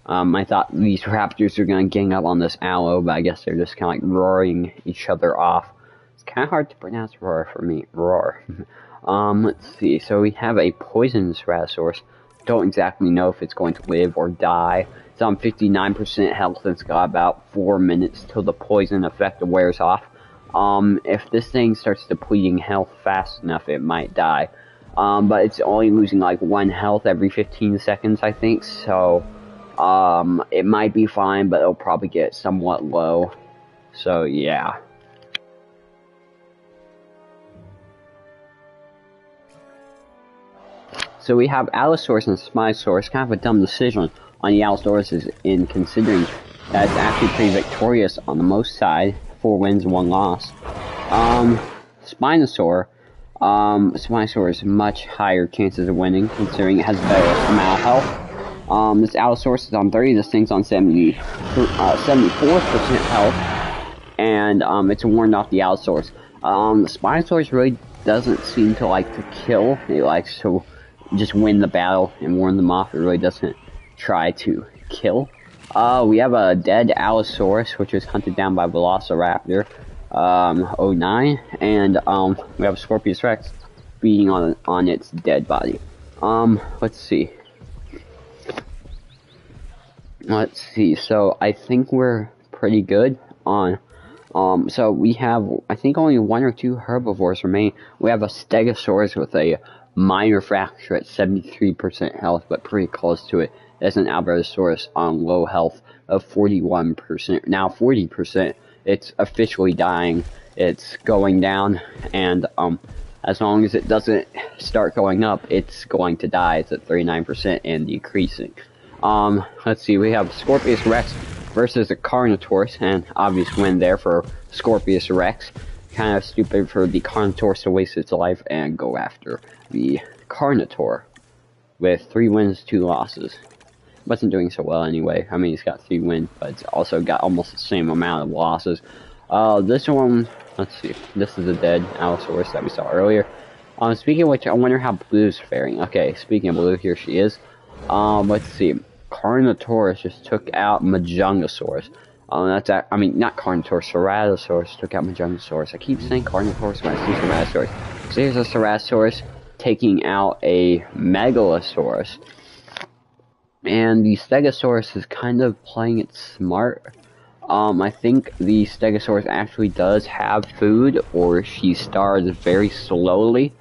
I thought these raptors were gonna gang up on this aloe, but I guess they're just kind of like roaring each other off. It's kind of hard to pronounce roar for me. Roar. Let's see. So we have a poisonous Ceratosaurus. Don't exactly know if it's going to live or die. It's on 59% health and it's got about 4 minutes till the poison effect wears off. If this thing starts depleting health fast enough, it might die. But it's only losing like 1 health every 15 seconds, I think, so, it might be fine, but it'll probably get somewhat low. So, yeah. So we have Allosaurus and Spinosaurus, kind of a dumb decision on the Allosaurus in considering that it's actually pretty victorious on the most side, 4 wins, 1 loss. Spinosaur is much higher chances of winning, considering it has a better amount of health. This Allosaurus is on 30, this thing's on 74% health, and it's warned off the Allosaurus. The Spinosaurus really doesn't seem to like to kill, it likes to just win the battle and warn them off. It really doesn't try to kill. We have a dead Allosaurus, which was hunted down by Velociraptor, 09, and we have Scorpius Rex feeding on its dead body. Let's see. So I think we're pretty good on. So we have, I think, only 1 or 2 herbivores remain. We have a Stegosaurus with a minor fracture at 73% health, but pretty close to it. There's an Albertosaurus on low health of 41%. Now 40%. It's officially dying. It's going down, and as long as it doesn't start going up, it's going to die. It's at 39% and decreasing. Let's see. We have Scorpius Rex versus a Carnotaurus, and obvious win there for Scorpius Rex. Kind of stupid for the Carnotaurus to waste its life and go after the Carnotaur with 3 wins, 2 losses. Wasn't doing so well anyway. I mean, it's got 3 wins, but it's also got almost the same amount of losses. This one, let's see. This is a dead Allosaurus that we saw earlier. Speaking of which, I wonder how Blue's faring. Okay, speaking of Blue, here she is. Let's see. Carnotaurus just took out Majungasaurus. I mean, not Carnotaurus, Ceratosaurus took out Majungasaurus. I keep saying Carnotaurus when I see Ceratosaurus. So here's a Ceratosaurus taking out a Megalosaurus. And the Stegosaurus is kind of playing it smart. I think the Stegosaurus actually does have food, or she starves very slowly.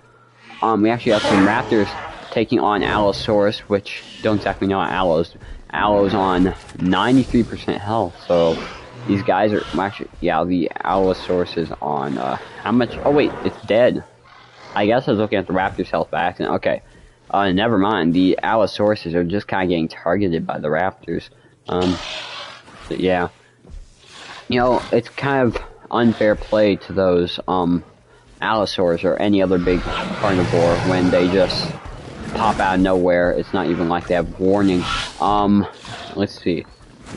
We actually have some raptors taking on Allosaurus, which don't exactly know Allo's. Allo's on 93% health, so these guys are actually, yeah, the Allosaurus is on, how much? Oh wait, it's dead. I guess I was looking at the raptor's health by accident. Okay, never mind. The Allosauruses are just kind of getting targeted by the raptors. But yeah. You know, it's kind of unfair play to those, Allosaurs or any other big carnivore when they just pop out of nowhere. It's not even like they have warning. Let's see.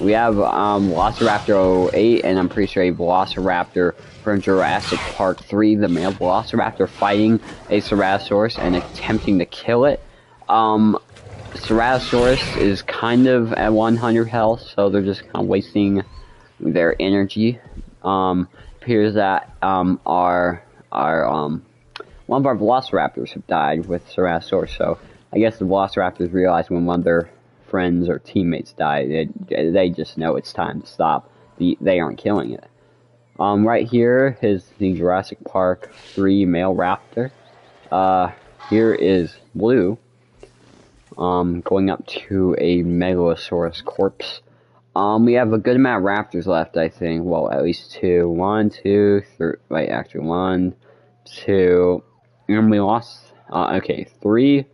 We have Velociraptor 08, and I'm pretty sure a Velociraptor from Jurassic Park 3, the male Velociraptor fighting a Ceratosaurus and attempting to kill it. Ceratosaurus is kind of at 100 health, so they're just kind of wasting their energy. Appears that one of our Velociraptors have died with Ceratosaurus, so I guess the Velociraptors realize when one of their friends or teammates die, they just know it's time to stop. They aren't killing it. Right here is the Jurassic Park 3 male raptor. Here is Blue, going up to a Megalosaurus corpse. We have a good amount of raptors left, I think. Well, at least 2. 1, 2, 3. Wait, actually, 1, 2. And we lost. Okay, 3.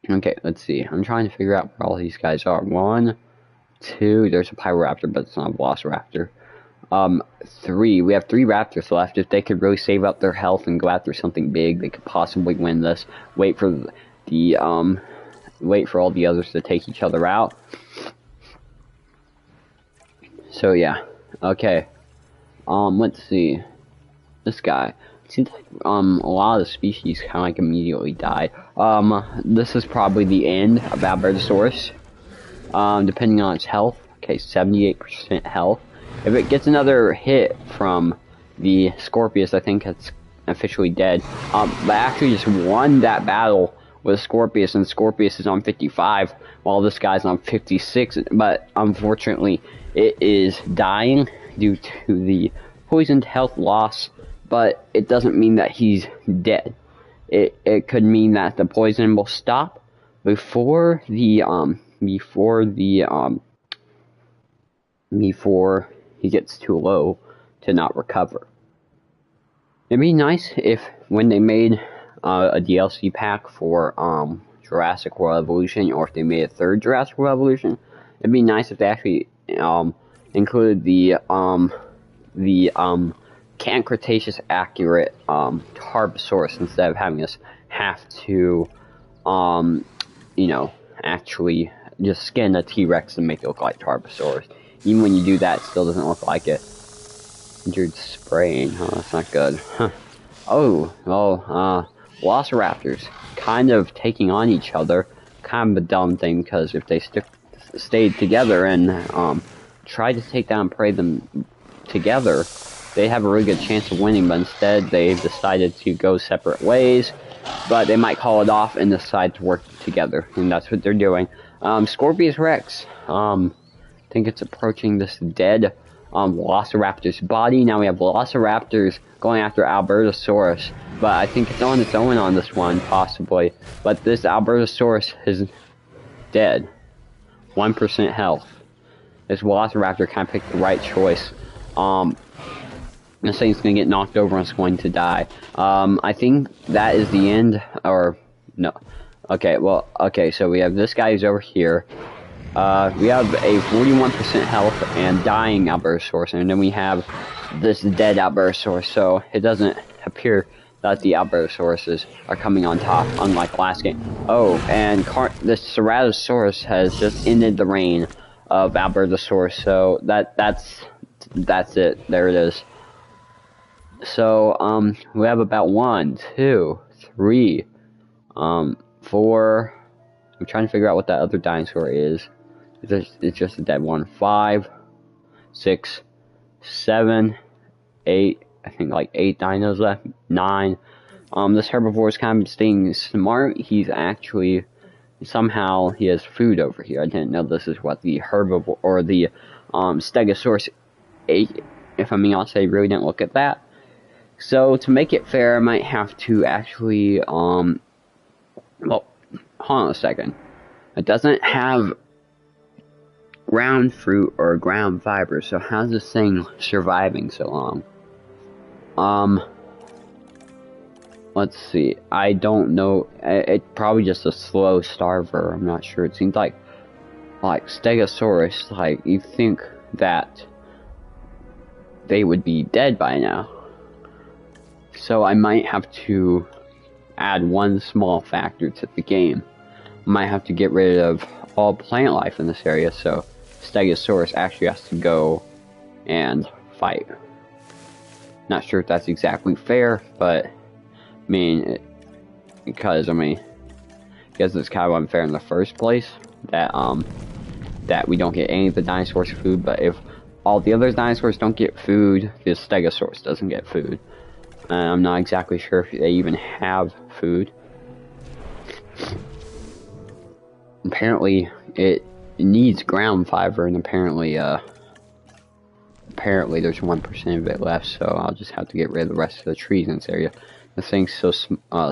Okay, let's see. I'm trying to figure out where all these guys are. 1, 2. There's a Pyroraptor, but it's not a Velociraptor. 3. We have 3 raptors left. If they could really save up their health and go after something big, they could possibly win this. Wait for all the others to take each other out. So yeah, okay. Let's see. This guy. Seems like a lot of the species kind of like immediately died. This is probably the end of Albertosaurus. Depending on its health. Okay, 78% health. If it gets another hit from the Scorpius, I think it's officially dead. But I actually just won that battle with Scorpius, and Scorpius is on 55, while this guy's on 56. But unfortunately, it is dying due to the poisoned health loss. But it doesn't mean that he's dead. It could mean that the poison will stop before he gets too low to not recover. It'd be nice if when they made a DLC pack for Jurassic World Evolution, or if they made a third Jurassic World Evolution, it'd be nice if they actually included the Can Cretaceous accurate Tarbosaurus, instead of having us have to actually just skin a T-Rex and make it look like Tarbosaurus. Even when you do that, it still doesn't look like it. Injured spraying, huh? That's not good. Huh. Oh, well, Velociraptors kind of taking on each other. Kind of a dumb thing, because if they stayed together and tried to take down prey them together, they have a really good chance of winning, but instead they've decided to go separate ways. But they might call it off and decide to work together, and that's what they're doing. Scorpius Rex, I think it's approaching this dead Velociraptor's body. Now we have Velociraptors going after Albertosaurus, but I think it's on its own on this one, possibly. But this Albertosaurus is dead. 1% health. This Velociraptor kind of picked the right choice. This thing's gonna get knocked over and it's going to die. I think that is the end, or no. Okay, well, okay, so we have this guy who's over here. We have a 41% health and dying Albertosaurus, and then we have this dead Albertosaurus, so it doesn't appear that the Albertosauruses are coming on top, unlike last game. Oh, and this Ceratosaurus has just ended the reign of Albertosaurus, so that's it. There it is. So, we have about 1, 2, 3, 4. I'm trying to figure out what that other dinosaur is. It's just a dead one. 5, 6, 7, 8. I think like 8 dinos left. 9. This herbivore is kind of staying smart. He's actually somehow he has food over here. I didn't know this is what the herbivore or the Stegosaurus ate. If I'm being honest, I really didn't look at that. So to make it fair, I might have to actually well, hold on a second. It doesn't have ground fruit or ground fiber, so how's this thing surviving so long? Let's see. I don't know. It's probably just a slow starver. I'm not sure. It seems like Stegosaurus, like, you think that they would be dead by now. So I might have to add one small factor to the game. I might have to get rid of all plant life in this area, so Stegosaurus actually has to go and fight. Not sure if that's exactly fair, but I mean, because it's kind of unfair in the first place that that we don't get any of the dinosaurs food, but if all the other dinosaurs don't get food, the Stegosaurus doesn't get food. I'm not exactly sure if they even have food. Apparently, it needs ground fiber, and apparently there's 1% of it left, so I'll just have to get rid of the rest of the trees in this area. This thing's so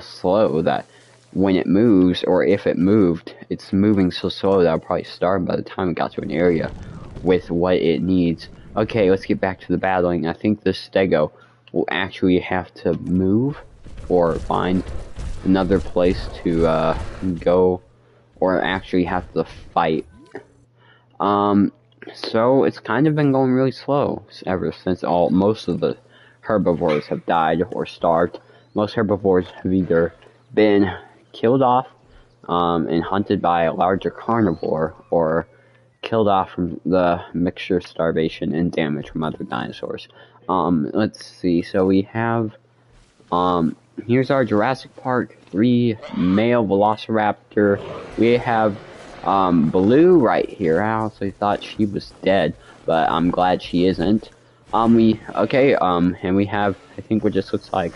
slow that when it moves, or if it moved, it's moving so slow that I'll probably starve by the time it got to an area with what it needs. Okay, let's get back to the battling. I think this Stego will actually have to move or find another place to go, or actually have to fight. So it's kind of been going really slow ever since most of the herbivores have died or starved. Most herbivores have either been killed off and hunted by a larger carnivore, or killed off from the mixture, starvation, and damage from other dinosaurs. Let's see. So we have here's our Jurassic Park 3 male Velociraptor. We have Blue right here. I honestly thought she was dead, but I'm glad she isn't. And we have, I think, what just looks like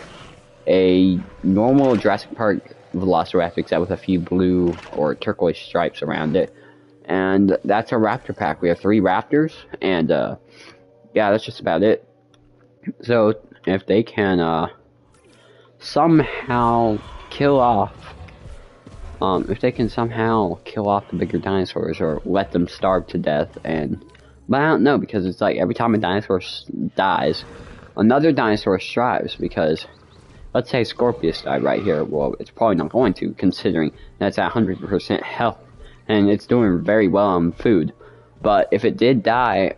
a normal Jurassic Park Velociraptor, except with a few blue or turquoise stripes around it. And that's our raptor pack. We have 3 raptors, and yeah, that's just about it. So if they can somehow kill off the bigger dinosaurs or let them starve to death, but I don't know, because it's like every time a dinosaur dies, another dinosaur strives. Because let's say Scorpius died right here. Well, it's probably not going to, considering that's at 100% health and it's doing very well on food. But if it did die,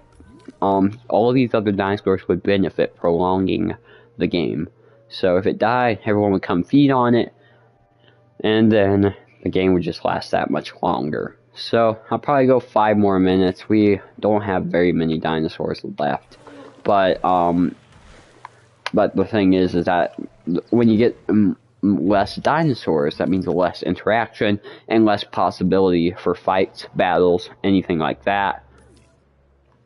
all of these other dinosaurs would benefit, prolonging the game. So if it died, everyone would come feed on it, and then the game would just last that much longer. So I'll probably go 5 more minutes. We don't have very many dinosaurs left, but the thing is that when you get less dinosaurs, that means less interaction and less possibility for fights, battles, anything like that.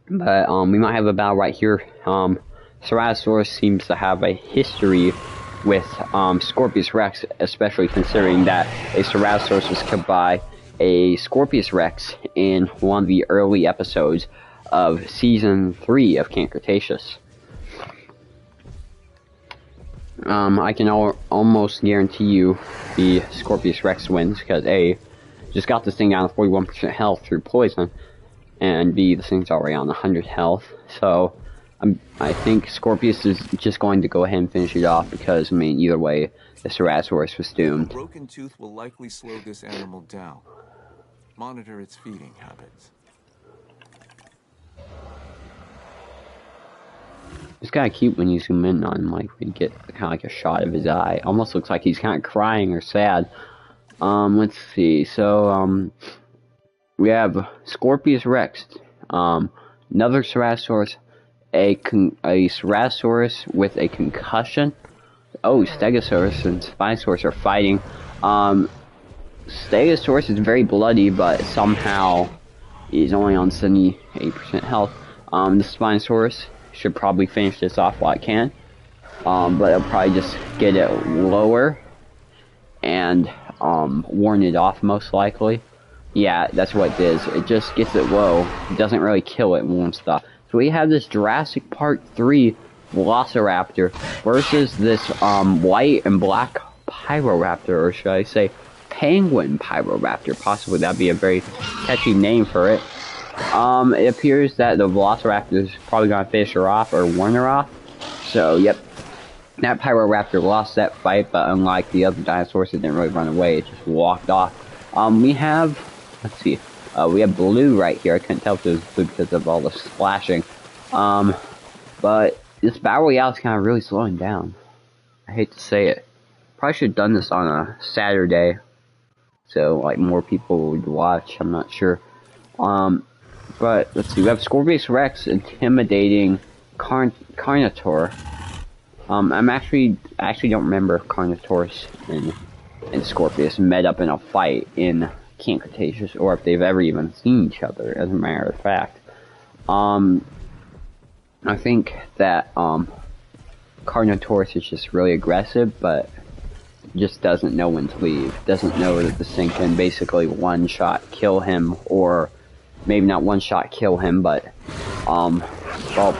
But we might have a battle right here. Ceratosaurus seems to have a history with Scorpius Rex, especially considering that a Ceratosaurus was killed by a Scorpius Rex in one of the early episodes of Season 3 of Camp Cretaceous. I can almost guarantee you the Scorpius Rex wins, because A, just got this thing down to 41% health through poison, and B, this thing's already on 100 health. So I think Scorpius is just going to go ahead and finish it off, because, I mean, either way, the Ceratosaurus was doomed. A broken tooth will likely slow this animal down. Monitor its feeding habits. It's kind of cute when you zoom in on him, like, we get kind of like a shot of his eye. Almost looks like he's kind of crying or sad. Let's see. So, we have Scorpius Rex, another Ceratosaurus, a Ceratosaurus with a concussion. Oh, Stegosaurus and Spinosaurus are fighting. Stegosaurus is very bloody, but somehow he's only on 78% health. The Spinosaurus should probably finish this off while it can, but it'll probably just get it lower and warn it off, most likely. Yeah, that's what it is. It just gets it low. It doesn't really kill it and won't stop. So we have this Jurassic Park 3 Velociraptor versus this white and black Pyroraptor, or should I say Penguin Pyroraptor. Possibly that'd be a very catchy name for it. It appears that the Velociraptor is probably going to finish her off or warn her off. So, yep. That Pyroraptor lost that fight, but unlike the other dinosaurs, it didn't really run away. It just walked off. We have, let's see, we have Blue right here. I couldn't tell if it was Blue because of all the splashing. But this Battle Royale is kind of really slowing down. I hate to say it. Probably should have done this on a Saturday, so like more people would watch. I'm not sure. But let's see. We have Scorpius Rex intimidating Carnotaur. I actually don't remember if Carnotaurus and Scorpius met up in a fight in Camp Cretaceous, or if they've ever even seen each other, as a matter of fact. I think that Carnotaurus is just really aggressive, but just doesn't know when to leave. Doesn't know that this thing can basically one-shot kill him, or maybe not one-shot kill him, but well,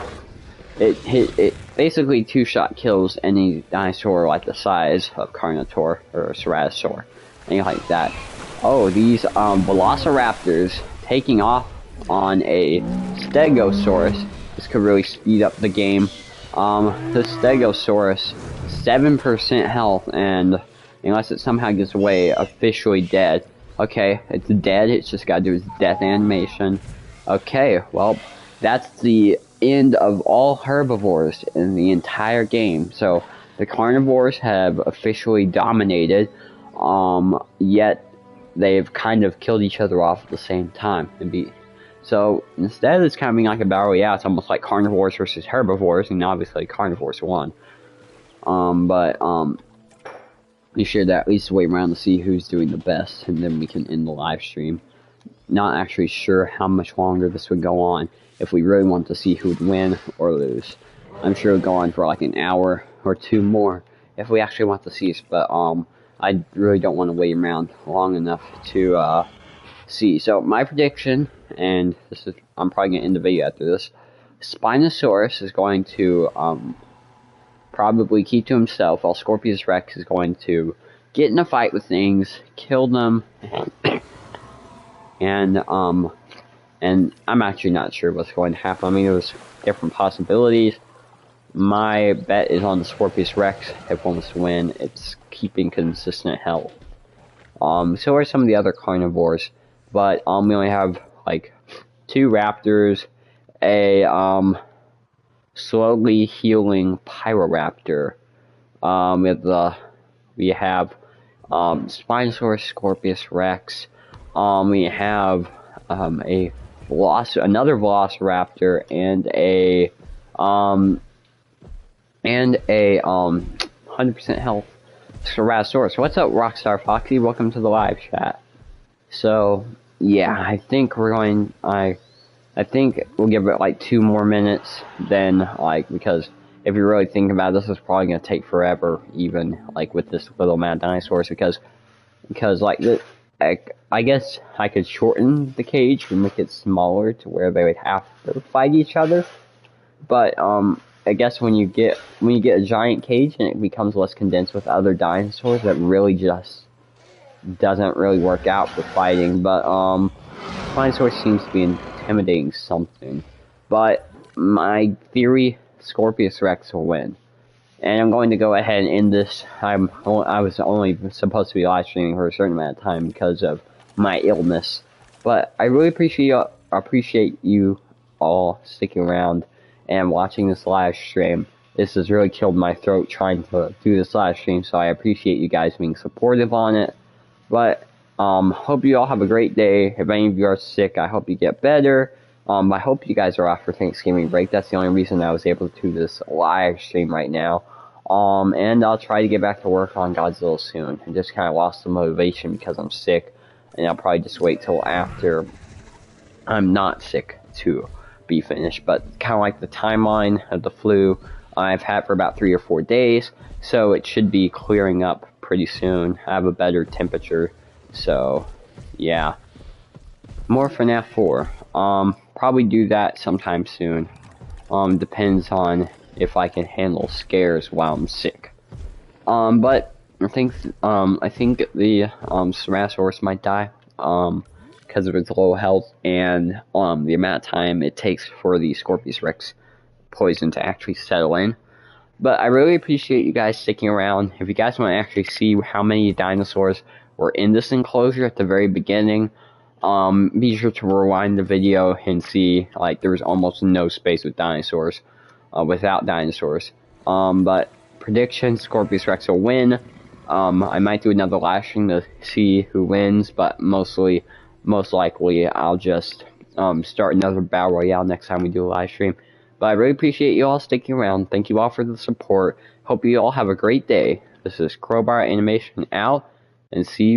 it basically two-shot kills any dinosaur like the size of Carnotaur or Ceratosaur, anything like that. Oh, these Velociraptors taking off on a Stegosaurus. This could really speed up the game. The Stegosaurus, 7% health, and unless it somehow gets away, officially dead. Okay, it's dead. It's just got to do its death animation. Okay, well, that's the end of all herbivores in the entire game. So the carnivores have officially dominated, yet they've kind of killed each other off at the same time. So instead, it's kind of being like a battle royale. It's almost like carnivores versus herbivores, and obviously carnivores won. But we should at least wait around to see who's doing the best, and then we can end the live stream. Not actually sure how much longer this would go on if we really want to see who would win or lose. I'm sure it would go on for like an hour or two more if we actually want to see this, but I really don't want to wait around long enough to see. So my prediction, and this is, I'm probably going to end the video after this, Spinosaurus is going to probably keep to himself, while Scorpius Rex is going to get in a fight with things, kill them, and I'm actually not sure what's going to happen. I mean, there's different possibilities. My bet is on the Scorpius Rex. If one was to win, it's keeping consistent health. So are some of the other carnivores, but we only have like 2 raptors, a slowly healing Pyroraptor. We have Spinosaurus, Scorpius Rex. We have another Velociraptor and a 100% health Ceratosaurus. What's up, Rockstar Foxy? Welcome to the live chat. So yeah, I think I think we'll give it like 2 more minutes, then like, because if you really think about it, this is probably gonna take forever, even like with this little amount of dinosaurs, because like I guess I could shorten the cage and make it smaller to where they would have to fight each other. But I guess when you get a giant cage and it becomes less condensed with other dinosaurs, that really just doesn't really work out for fighting. But Spinosaurus seems to be intimidating something. But my theory, Scorpius Rex will win. And I'm going to go ahead and end this. I was only supposed to be live streaming for a certain amount of time because of my illness. But I really appreciate you all sticking around and watching this live stream. This has really killed my throat trying to do this live stream, so I appreciate you guys being supportive on it. But hope you all have a great day. If any of you are sick, I hope you get better. I hope you guys are off for Thanksgiving break. That's the only reason I was able to do this live stream right now. And I'll try to get back to work on Godzilla soon. I just kind of lost the motivation because I'm sick, and I'll probably just wait till after I'm not sick to be finished. But kind of like the timeline of the flu, I've had for about 3 or 4 days, so it should be clearing up pretty soon. I have a better temperature, so yeah. More FNAF 4. Probably do that sometime soon. Depends on if I can handle scares while I'm sick. But I think the Ceratosaurus might die because of its low health and the amount of time it takes for the Scorpius Rex poison to actually settle in. But I really appreciate you guys sticking around. If you guys want to actually see how many dinosaurs were in this enclosure at the very beginning, be sure to rewind the video and see, like, there was almost no space with dinosaurs, without dinosaurs. But prediction, Scorpius Rex will win. I might do another live stream to see who wins, but most likely I'll just start another battle royale next time we do a live stream. But I really appreciate you all sticking around. Thank you all for the support. Hope you all have a great day. This is Crowbar Animation out, and see you.